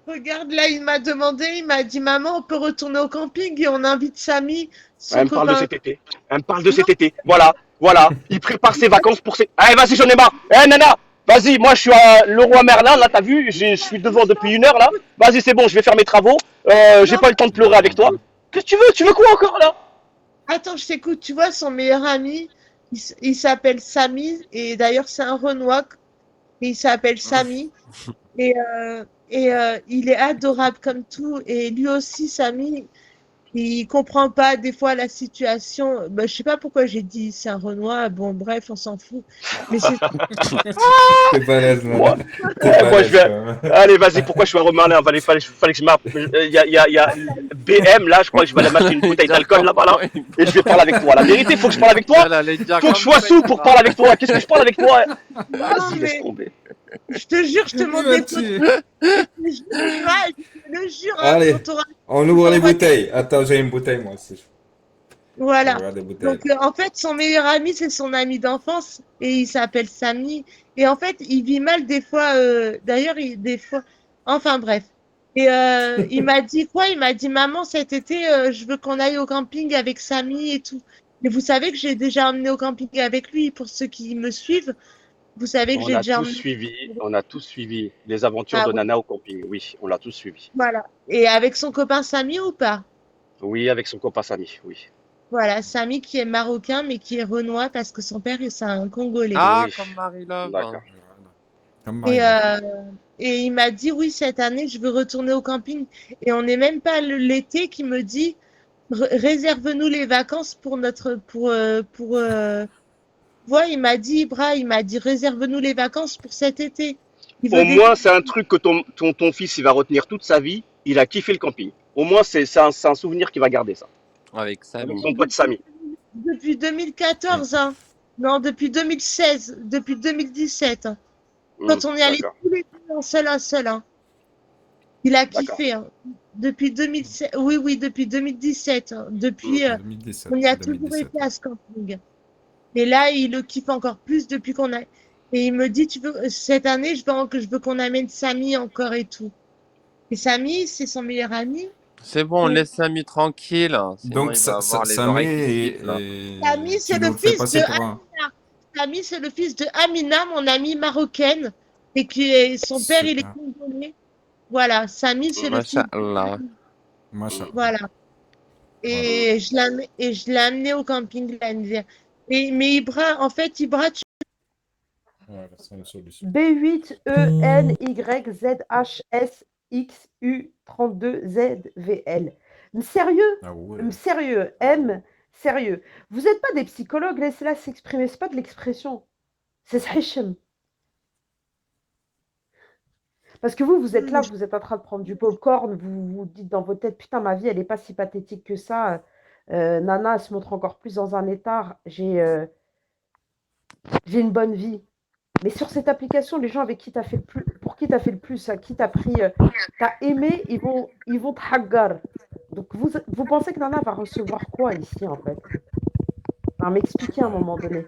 regarde, là, il m'a demandé, il m'a dit, maman, on peut retourner au camping et on invite Samy, son Elle me parle de copain. cet été. Elle me parle de Non, cet été. Voilà, voilà. Il prépare ses vacances pour ses. Allez, vas-y, j'en ai marre. Eh, Nana, vas-y, moi je suis à Leroy Merlin, là, t'as vu, je suis devant depuis 1 heure, là. Vas-y, c'est bon, je vais faire mes travaux. J'ai non, pas eu le temps de pleurer avec toi. Qu'est-ce que tu veux? Tu veux quoi encore, là? attends, je t'écoute. Tu vois, son meilleur ami, il s'appelle Samy, et d'ailleurs, c'est un Renoir, et il s'appelle Samy. Et il est adorable comme tout. Et lui aussi, Samy, il comprend pas des fois la situation. Bah, je sais pas pourquoi j'ai dit c'est un Renoir. Bon, bref, on s'en fout. Mais c'est T'es balèze, man. Moi, T'es moi, je balèze, vais. quand même. Allez, vas-y, pourquoi je suis à Romain? Fallait que je m'appelle. Il y a BM, là, je crois que je vais aller m'acheter une bouteille d'alcool là-bas, là. Et je vais parler avec toi. La vérité, faut que je parle avec toi. Faut que je sois sous pour parler avec toi. Qu'est-ce que je parle avec toi? non, Vas-y, laisse mais tomber. je te jure, je te Il montre va des te photos. tuer. Je te le jure, hein, Allez, quand on ouvre les bouteilles. Attends, j'ai une bouteille, moi aussi. On Voilà. ouvre des bouteilles. Donc, en fait, son meilleur ami, c'est son ami d'enfance et il s'appelle Samy. Et en fait, il vit mal des fois. D'ailleurs, des fois. Enfin, bref. Et il m'a dit quoi? Il m'a dit, maman, cet été, je veux qu'on aille au camping avec Samy et tout. Mais vous savez que j'ai déjà emmené au camping avec lui. Pour ceux qui me suivent, vous savez que j'ai déjà emmené. On a tous suivi les aventures Ah de oui, Nana au camping. Oui, on l'a tous suivi. voilà. Et avec son copain Samy ou pas? Oui, avec son copain Samy, oui. Voilà, Samy qui est marocain, mais qui est renois parce que son père, c'est un Congolais. Ah, Oui, comme Marie-Love. d'accord. Comme Et, Marie-Love. et il m'a dit, oui, cette année, je veux retourner au camping. Et on n'est même pas l'été qui me dit, réserve-nous les vacances pour notre... Ouais, il m'a dit, Ibra, il m'a dit, réserve-nous les vacances pour cet été. Il veut Au des... moins, c'est un truc que ton fils il va retenir toute sa vie. Il a kiffé le camping. Au moins, c'est un souvenir qu'il va garder, ça. Avec Avec Samy. son pote Samy. Depuis 2014, hein. Non, depuis 2016, depuis 2017. Hein. Quand on est allé D'accord, tous les deux en seul à seul, hein. Il a d'accord. kiffé. Hein. Depuis 2007, oui, oui, depuis 2017. Hein. Depuis, 2017. on y a toujours 2017. été à ce camping. Et là, il le kiffe encore plus depuis qu'on a. Et il me dit, cette année, je veux qu'on amène Samy encore et tout. Et Samy, c'est son meilleur ami. C'est bon, Et laisse Samy tranquille, hein, sinon Donc, il va avoir les Samy, oreilles qui sifflent. Samy, tu c'est nous le le fais fils de passer pour un. Amina. Samy, c'est le fils de Amina, mon amie marocaine. Et qui est, son père, il est Super. congolais. Voilà, Samy, c'est le fils. Masha'Allah. Machallah. Voilà. Voilà. Et je l'ai amené au camping l'année dernière. Mais Ibra, en fait, Ibra, Voilà, c'est une solution. B8ENYZHSXU32ZVL. Sérieux? Ah ouais. Sérieux? M? Sérieux? Vous n'êtes pas des psychologues, laissez-la s'exprimer. C'est pas de l'expression. C'est shishem. Parce que vous êtes là, vous êtes en train de prendre du popcorn, vous vous dites dans votre tête, putain, ma vie, elle n'est pas si pathétique que ça. Nana, elle se montre encore plus dans un état. J'ai une bonne vie. Mais sur cette application, les gens avec qui tu as fait le plus, pour qui tu as fait le plus, à qui tu as pris, t'as aimé, ils vont te haggar. Donc vous pensez que Nana va recevoir quoi ici en fait? Enfin, m'expliquer à un moment donné.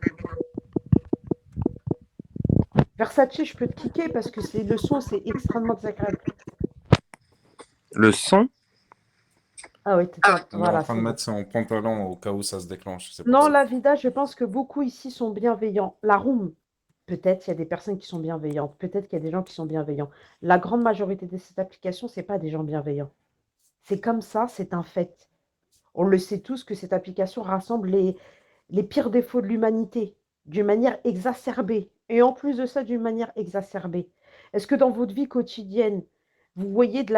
Versace, je peux te kicker parce que le son, c'est extrêmement désagréable. Le son? Ah oui, Elle est en voilà, train de c'est bon. mettre son pantalon au cas où ça se déclenche. C'est pour Non, ça. la vida, je pense que beaucoup ici sont bienveillants. La room, peut-être il y a des personnes qui sont bienveillantes, peut-être qu'il y a des gens qui sont bienveillants. La grande majorité de cette application, c'est pas des gens bienveillants. C'est comme ça, c'est un fait. On le sait tous que cette application rassemble les pires défauts de l'humanité d'une manière exacerbée. Et en plus de ça, d'une manière exacerbée. Est-ce que dans votre vie quotidienne, vous voyez de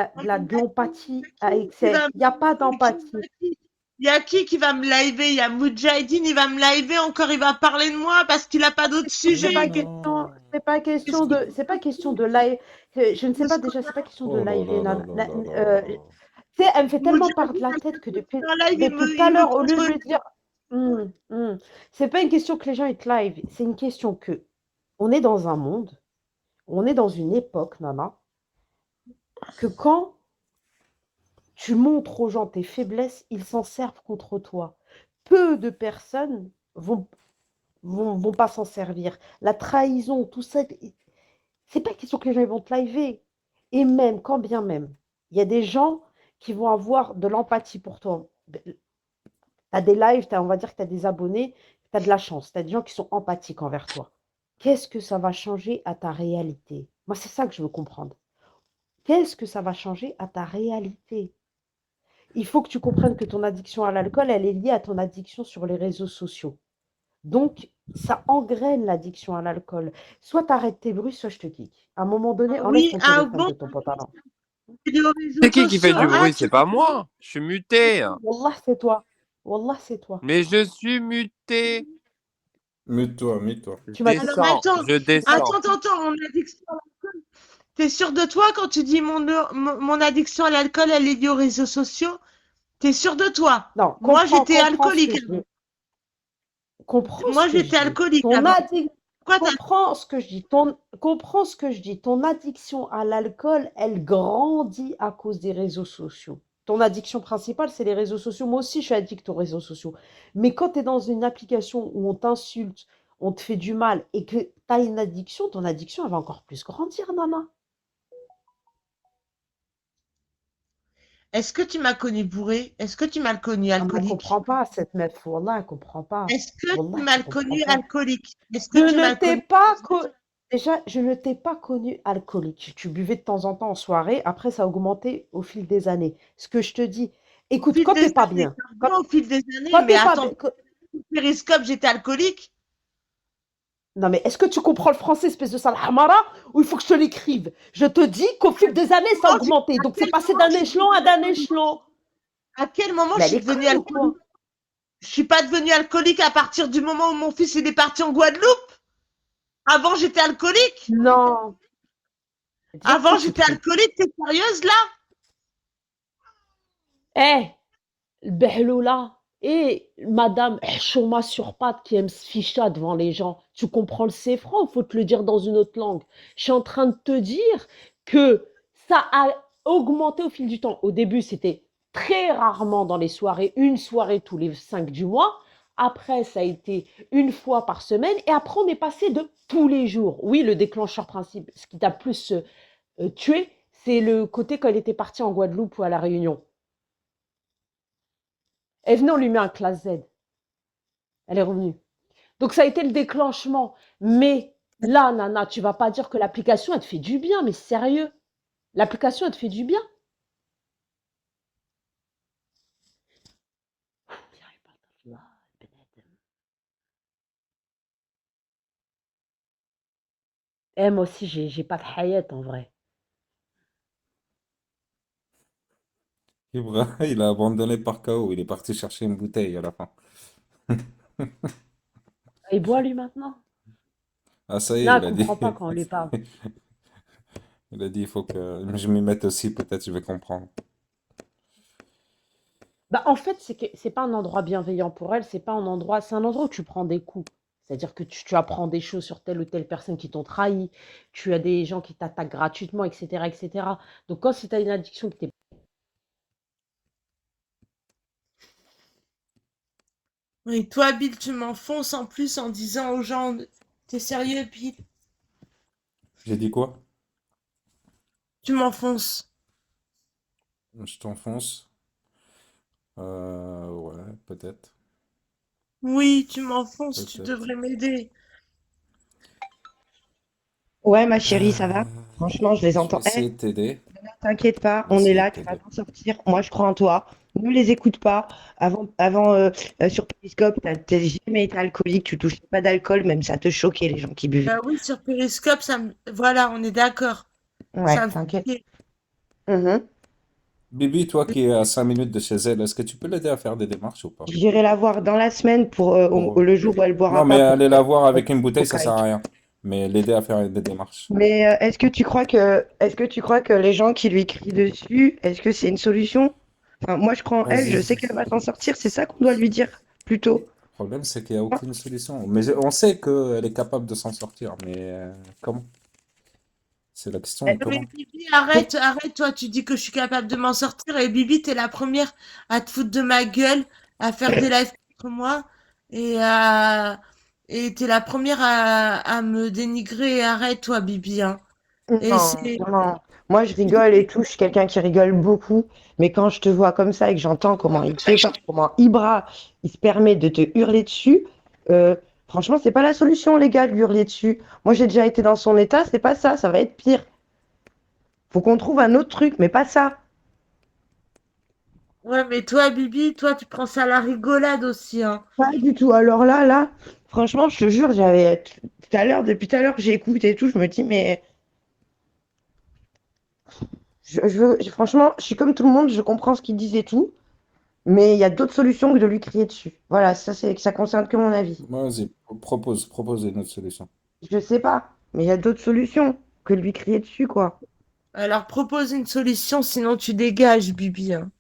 l'empathie à excès? Il n'y a pas d'empathie. Il y a qui va me liver? Il y a Moudjahidine, il va me liver encore, il va parler de moi parce qu'il n'a pas d'autres C'est pas sujets. question, c'est pas question de live. Je ne sais pas déjà, c'est pas question de Oh là live. là là là là là. Tu sais, elle me fait tellement perdre Moudjahidine, la tête que depuis, en live, depuis tout à il me l'heure, au lieu de contre. lui dire, Hum, hum. C'est pas une question que les gens ils live, c'est une question que on est dans un monde, on est dans une époque, Nana, que quand tu montres aux gens tes faiblesses, ils s'en servent contre toi. Peu de personnes vont pas s'en servir. La trahison, tout ça, c'est pas question que les gens ils vont te liver. Et même, quand bien même, il y a des gens qui vont avoir de l'empathie pour toi. Tu as des lives, on va dire que tu as des abonnés, tu as de la chance, tu as des gens qui sont empathiques envers toi. Qu'est-ce que ça va changer à ta réalité? Moi, c'est ça que je veux comprendre. Qu'est-ce que ça va changer à ta réalité? Il faut que tu comprennes que ton addiction à l'alcool, elle est liée à ton addiction sur les réseaux sociaux. Donc, ça engraine l'addiction à l'alcool. Soit tu arrêtes tes bruits, soit je te kick. À un moment donné, enlève Oui, ton ah téléphone bon, de ton pantalon. les réseaux C'est qui fait sociaux. du Ah, bruit? C'est pas moi. Je suis muté. Wallah, c'est toi. Wallah, c'est toi. Mais je suis muté. Mute-toi, mute-toi. Je Tu m'as dit alors descends. attends, Je descends. mon addiction à l'alcool. T'es sûr de toi quand tu dis mon addiction à l'alcool, elle est liée aux réseaux sociaux? T'es sûr de toi? Non, Moi, j'étais comprends ce que alcoolique je avant. dis. Comprends ce Moi, que je j'étais dis. alcoolique Ton avant. addic- Pourquoi t'as... Comprends ce que je dis. Comprends ce que je dis. Ton addiction à l'alcool, elle grandit à cause des réseaux sociaux. Ton addiction principale, c'est les réseaux sociaux. Moi aussi, je suis addict aux réseaux sociaux. Mais quand tu es dans une application où on t'insulte, on te fait du mal et que tu as une addiction, ton addiction, elle va encore plus grandir, Nana. Est-ce que tu m'as connu bourré? Est-ce que tu m'as connu Ah, mais elle alcoolique? comprend pas, cette meuf. Wallah, elle comprend pas. Est-ce que tu Wallah, m'as tu comprends connu pas. alcoolique? Est-ce Je que tu ne m'as t'ai connu... pas Déjà, je ne t'ai pas connu alcoolique. Tu buvais de temps en temps en soirée. Après, ça a augmenté au fil des années. Ce que je te dis, Au écoute, fil quand des t'es pas années, bien, moi, au fil des années, quand mais t'es pas attends, bien, périscope, j'étais alcoolique. non mais est-ce que tu comprends le français, espèce de sale hamara, ou il faut que je te l'écrive? Je te dis qu'au fil des années, ça a Non, augmenté. à Donc, c'est quel passé moment d'un je suis échelon à devenue d'un alcoolique? échelon. À quel moment Mais je elle suis est devenue conne ou alcoolique? quoi? Je suis pas devenue alcoolique à partir du moment où mon fils il est parti en Guadeloupe. Avant, j'étais alcoolique. Non. Déjà, Avant, pourquoi tu j'étais cries? alcoolique. T'es sérieuse là? Eh, le behloula et madame Chouma sur patte qui aime se ficha devant les gens. Tu comprends le CFRAN, faut te le dire dans une autre langue. Je suis en train de te dire que ça a augmenté au fil du temps. Au début, c'était très rarement dans les soirées, une soirée tous les 5 du mois. Après, ça a été une fois par semaine. Et après, on est passé de tous les jours. Oui, le déclencheur principal, ce qui t'a plus tué, c'est le côté quand elle était partie en Guadeloupe ou à La Réunion. Et venez, on lui met un classe Z. Elle est revenue. Donc ça a été le déclenchement. Mais là, Nana, tu vas pas dire que l'application, elle te fait du bien, mais sérieux. L'application, elle te fait du bien. Eh, moi aussi, j'ai pas de hayat en vrai. Ibra, il a abandonné par KO. Il est parti chercher une bouteille à la fin. Il boit lui maintenant. Ah, ça y est, Non, elle il a dit. comprend pas quand on lui parle. Il a dit, il faut que je m'y mette aussi. Peut-être je vais comprendre. Bah, en fait, c'est que c'est pas un endroit bienveillant pour elle, c'est pas un endroit, c'est un endroit où tu prends des coups. C'est-à-dire que tu apprends des choses sur telle ou telle personne qui t'ont trahi, tu as des gens qui t'attaquent gratuitement, etc., etc. Donc quand c'est une addiction que t'es... Oui, toi, Bill, tu m'enfonces en plus en disant aux gens, t'es sérieux, Bill? J'ai dit quoi? Tu m'enfonces. Je t'enfonce. Ouais, peut-être. Oui, tu m'enfonces, tu Peut-être. devrais m'aider. Ouais, ma chérie, ça va? Euh, Franchement, je les je vais entends. Eh, essayer de t'aider. t'inquiète pas, Je vais on est essayer de là, tu vas t'aider. t'en sortir. Moi, je crois en toi. Ne les écoute pas. Sur Periscope, t'as jamais été alcoolique, tu touchais pas d'alcool, même ça te choquait les gens qui buvaient. Bah oui, sur Periscope, ça me... Voilà, on est d'accord. Ouais, Ça me t'inquiète. fait... Mhm. Bibi, toi qui es à 5 minutes de chez elle, est-ce que tu peux l'aider à faire des démarches ou pas? J'irai la voir dans la semaine pour Pour... le jour où elle Non, boira mais pas pour aller la voir qu'elle avec une au bouteille, ça sert caille. à rien. Mais l'aider à faire des démarches. Mais est-ce que tu crois que les gens qui lui crient dessus, est-ce que c'est une solution? Enfin, moi, je crois en elle, Vas-y. je sais qu'elle va s'en sortir, c'est ça qu'on doit lui dire plutôt. Le problème, c'est qu'il n'y a aucune solution. Mais on sait qu'elle est capable de s'en sortir. Mais comment? C'est la question est Mais comment? Bibi, arrête, arrête, toi, tu dis que je suis capable de m'en sortir et Bibi, t'es la première à te foutre de ma gueule, à faire des lives contre moi et à... Et t'es la première à me dénigrer. Arrête, toi, Bibi, hein. Et Non, c'est... non. Moi, je rigole et tout. Je suis quelqu'un qui rigole beaucoup. Mais quand je te vois comme ça et que j'entends comment il te parle, comment Ibra, il se permet de te hurler dessus, euh, franchement, c'est pas la solution, les gars, de lui hurler dessus. Moi, j'ai déjà été dans son état, c'est pas ça. Ça va être pire. Faut qu'on trouve un autre truc, mais pas ça. Ouais, mais toi, Bibi, toi, tu prends ça à la rigolade aussi, hein. Pas du tout. Alors là, franchement, je te jure, tout à l'heure, depuis tout à l'heure, j'écoute et tout. Je me dis, mais franchement, je suis comme tout le monde, je comprends ce qu'il disent et tout. Mais il y a d'autres solutions que de lui crier dessus. Voilà, ça concerne que mon avis. Vas-y, propose une autre solution. Je sais pas, mais il y a d'autres solutions que de lui crier dessus, quoi. Alors, propose une solution, sinon tu dégages, Bibi, hein.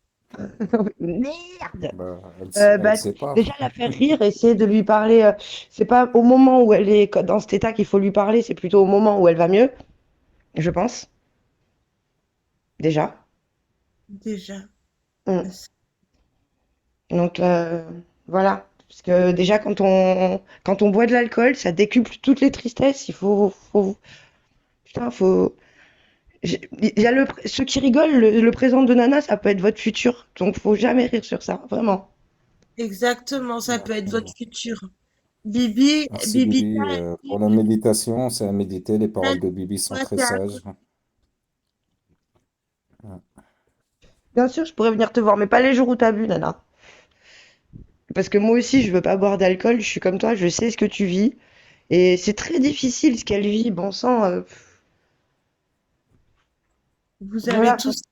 Merde! Bah, elle Bah, sait pas. déjà la faire rire, essayer de lui parler. C'est pas au moment où elle est dans cet état qu'il faut lui parler, c'est plutôt au moment où elle va mieux, je pense. Déjà. Déjà. Mm. Donc voilà. Parce que déjà quand on boit de l'alcool, ça décuple toutes les tristesses. Putain, faut. Il y a ceux qui rigolent, le présent de Nana, ça peut être votre futur. Donc, faut jamais rire sur ça, vraiment. Exactement, ça peut être votre Bon. futur. Bibi, Merci Bibi, Bibi. Pour la méditation, c'est à méditer. Les toi, paroles de Bibi sont très t'es sages. Ouais. Bien sûr, je pourrais venir te voir, mais pas les jours où t'as bu, Nana. Parce que moi aussi, je veux pas boire d'alcool. Je suis comme toi, je sais ce que tu vis. Et c'est très difficile ce qu'elle vit. Bon sang, vous avez voilà. tous.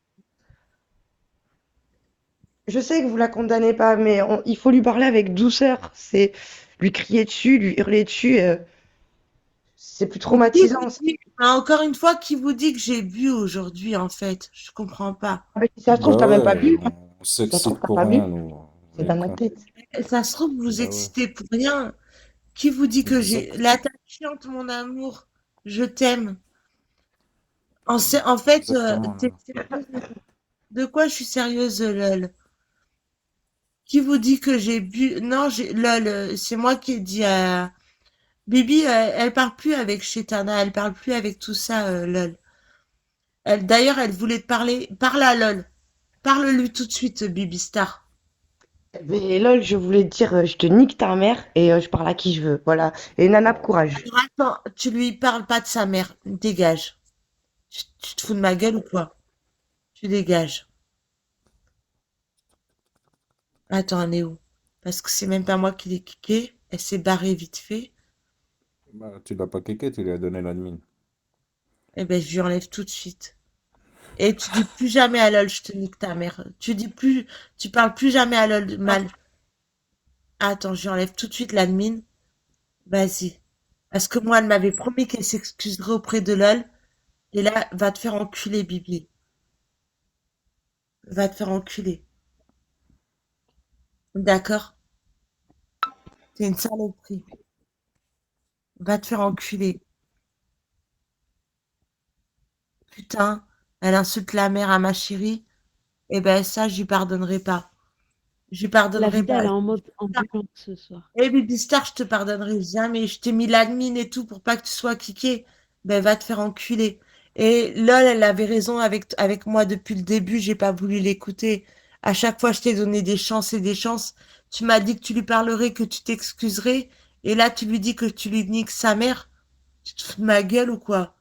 Je sais que vous la condamnez pas, mais il faut lui parler avec douceur. C'est lui crier dessus, lui hurler dessus. C'est plus Mais qui vous traumatisant. dit, encore une fois, qui vous dit que j'ai bu aujourd'hui, en fait? Je comprends pas. Ah, mais si ça se trouve, Bah t'as même pas ouais, bu. on Si ça se trouve, s'excite t'as pour pas bu. rien, nous. On C'est est dans notre con. tête. Ça se trouve, vous vous Bah ouais. excitez pour rien. Qui vous dit que j'ai Exact. la chiante, mon amour? Je t'aime. En fait, Exactement. t'es sérieuse? De quoi je suis sérieuse, lol? Qui vous dit que j'ai bu? Non, lol, c'est moi qui ai dit à Bibi, elle parle plus avec Chetana, elle parle plus avec tout ça, lol. D'ailleurs, elle voulait te parler. Parle à lol. Parle-lui tout de suite, Bibi Star. Mais lol, je voulais te dire, je te nique ta mère et je parle à qui je veux. Voilà. Et Nana, courage. Alors, attends, tu lui parles pas de sa mère. Dégage. Tu te fous de ma gueule ou quoi? Tu dégages. Attends, elle est où? Parce que c'est même pas moi qui l'ai kické. Elle s'est barrée vite fait. Bah, tu l'as pas kéké, tu lui as donné l'admin. Eh ben, je lui enlève tout de suite. Et tu dis plus jamais à LOL, je te nique ta mère. Tu parles plus jamais à LOL mal. Attends, je lui enlève tout de suite l'admin. Vas-y. Parce que moi, elle m'avait promis qu'elle s'excuserait auprès de LOL. Et là, va te faire enculer, Bibi. Va te faire enculer. D'accord? T'es une saloperie. Va te faire enculer. Putain, elle insulte la mère à ma chérie. Eh ben ça, je lui pardonnerai pas. Je lui La pardonnerai vida, elle pas. est en mode ambulante ce soir. Eh Baby Star, je te pardonnerai jamais. Je t'ai mis l'admin et tout pour pas que tu sois kické. Ben va te faire enculer. Et lol, elle avait raison avec moi depuis le début. J'ai pas voulu l'écouter. À chaque fois, je t'ai donné des chances et des chances. Tu m'as dit que tu lui parlerais, que tu t'excuserais. Et là, tu lui dis que tu lui niques sa mère. Tu te fous de ma gueule ou quoi?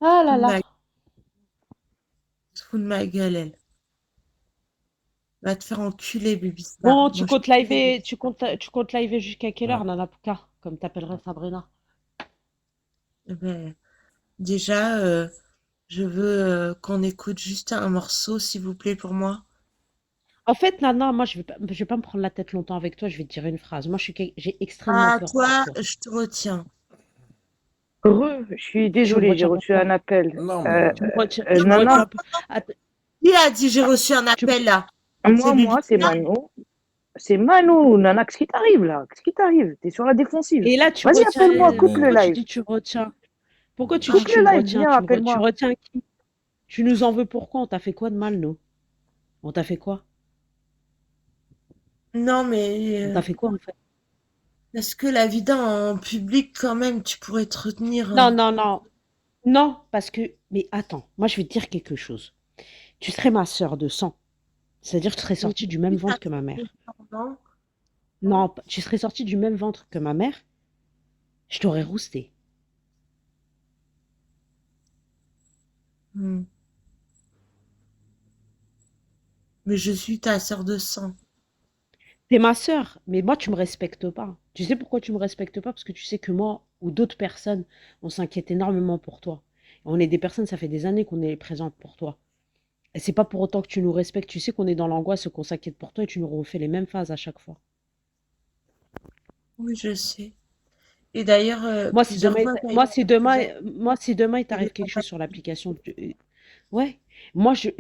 Ah Tu te là fous de là. ma, tu te fous de ma gueule, elle. Va te faire enculer, Baby Star. Bon, Moi, je... tu comptes liver jusqu'à quelle Ouais. heure, Nana Puka, comme t'appellerais Sabrina? Eh ben, déjà, je veux qu'on écoute juste un morceau, s'il vous plaît, pour moi. En fait, Nana, moi, je vais pas me prendre la tête longtemps avec toi, je vais te dire une phrase. Moi, j'ai extrêmement Ah, peur pour toi, toi. je te retiens. Je suis Tu me désolée, j'ai retiens reçu un pourquoi? appel. Non, mais Tu me Non, Nana, retiens. Att- qui a dit j'ai reçu un tu me- appel là? C'est moi, Baby c'est Star? Mano. C'est Mano, Nana, qu'est-ce qui t'arrive là? Qu'est-ce qui t'arrive? T'es sur la défensive. Et là, tu Vas-y, retiens. appelle-moi, coupe le Pourquoi tu live. dis tu retiens? Pourquoi tu dis Coupe tu me le live, retiens? viens, Tu appelle-moi. retiens qui? Tu nous en veux pourquoi? On t'a fait quoi de mal, nous? On t'a fait quoi? Non, mais On t'a fait quoi, en fait? est-ce que la vie en public, quand même, tu pourrais te retenir, Non, hein? non, non. Non, parce que. Mais attends, moi, je vais te dire quelque chose. Tu serais ma sœur de sang. C'est-à-dire que tu serais Mais sortie du même oui, t'as ventre que ma fait mère. semblant. Non, tu serais sortie du même ventre que ma mère, je t'aurais rousté. Hmm. Mais je suis ta sœur de sang. T'es ma sœur, mais moi, tu me respectes pas. Tu sais pourquoi tu me respectes pas? Parce que tu sais que moi ou d'autres personnes, on s'inquiète énormément pour toi. On est des personnes, ça fait des années qu'on est présentes pour toi. Et c'est pas pour autant que tu nous respectes. Tu sais qu'on est dans l'angoisse, qu'on s'inquiète pour toi et tu nous refais les mêmes phases à chaque fois. Oui, je sais. Et d'ailleurs, Moi, si plusieurs demain, fois, t'as moi, été si demain, accusée moi, si demain il de t'arrive quelque chose sur compagnie. l'application, ouais, moi, je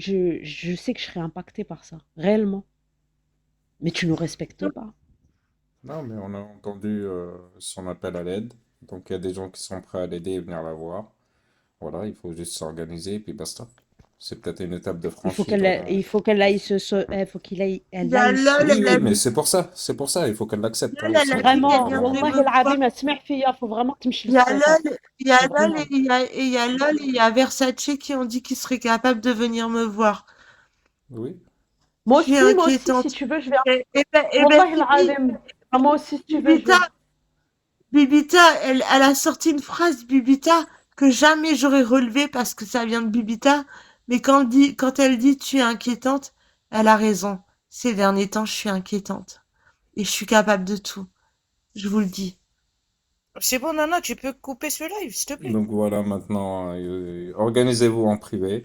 sais que je serai impactée par ça, réellement. Mais tu nous respectes pas. non, mais on a entendu son appel à l'aide. Donc il y a des gens qui sont prêts à l'aider et venir la voir. Voilà, il faut juste s'organiser et puis basta. C'est peut-être une étape de franchie. Il faut qu'elle aille faut Il elle y a aille LOL, Oui, elle a oui, mais dit, c'est pour ça, il faut qu'elle l'accepte hein, LOL, elle aussi. a dit qu'elle vraiment, viendrait والله me voir. العظيم اسمع فيا, faut vraiment تمشي Il y a للسبيطار. LOL, il y a LOL Vraiment. et il y a LOL et il y a Versace qui ont dit qu'ils seraient capables de venir me voir. Oui. Je suis Moi aussi, si inquiétante. tu veux, je vais. Et ben, والله العظيم. Moi aussi, si tu veux, je Bibita, vais. Bibita, elle a sorti une phrase, Bibita, que jamais j'aurais relevée parce que ça vient de Bibita. Mais quand elle dit tu es inquiétante, elle a raison. Ces derniers temps, je suis inquiétante. Et je suis capable de tout. Je vous le dis. C'est bon, Nana, tu peux couper ce live, s'il te plaît. Donc voilà, maintenant, organisez-vous en privé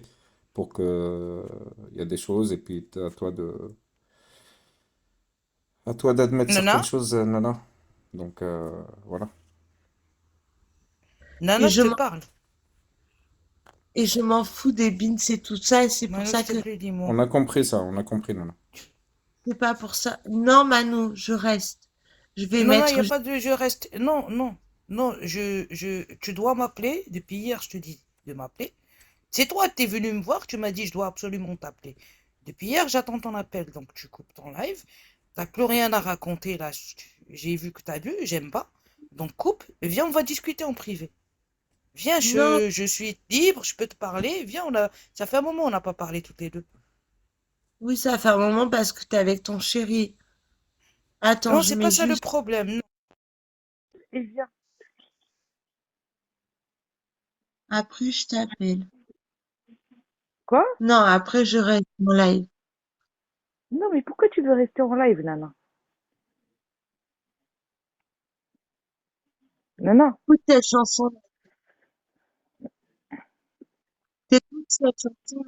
pour que il y a des choses et puis à toi d'admettre certaines Nana? choses, Nana. Donc voilà. Et Nana, je je te m'en, parle. et je m'en fous des bins et tout ça. Et c'est pour Mano, ça s'il te que plaît, dis-moi. On a compris ça, on a compris, Nana. c'est pas pour ça. Non, Manu, je reste. Je vais Non, non, il n'y mettre. a pas de je reste. Non, non, non, tu dois m'appeler. Depuis hier, je te dis de m'appeler. C'est toi qui es venu me voir, tu m'as dit je dois absolument t'appeler. Depuis hier, j'attends ton appel, donc tu coupes ton live. T'as plus rien à raconter là. J'ai vu que t'as bu, j'aime pas. Donc coupe, et viens, on va discuter en privé. Viens, Non, je suis libre, je peux te parler. Viens, ça fait un moment on n'a pas parlé toutes les deux. oui, ça fait un moment parce que t'es avec ton chéri. Attends, Non, je c'est pas mets ça le juste. problème. Non. Et viens. Après, je t'appelle. Quoi? Non, après, je reste en live. Non, mais pourquoi tu veux rester en live, Nana? Nana, Écoute cette chanson. T'écoutes cette chanson.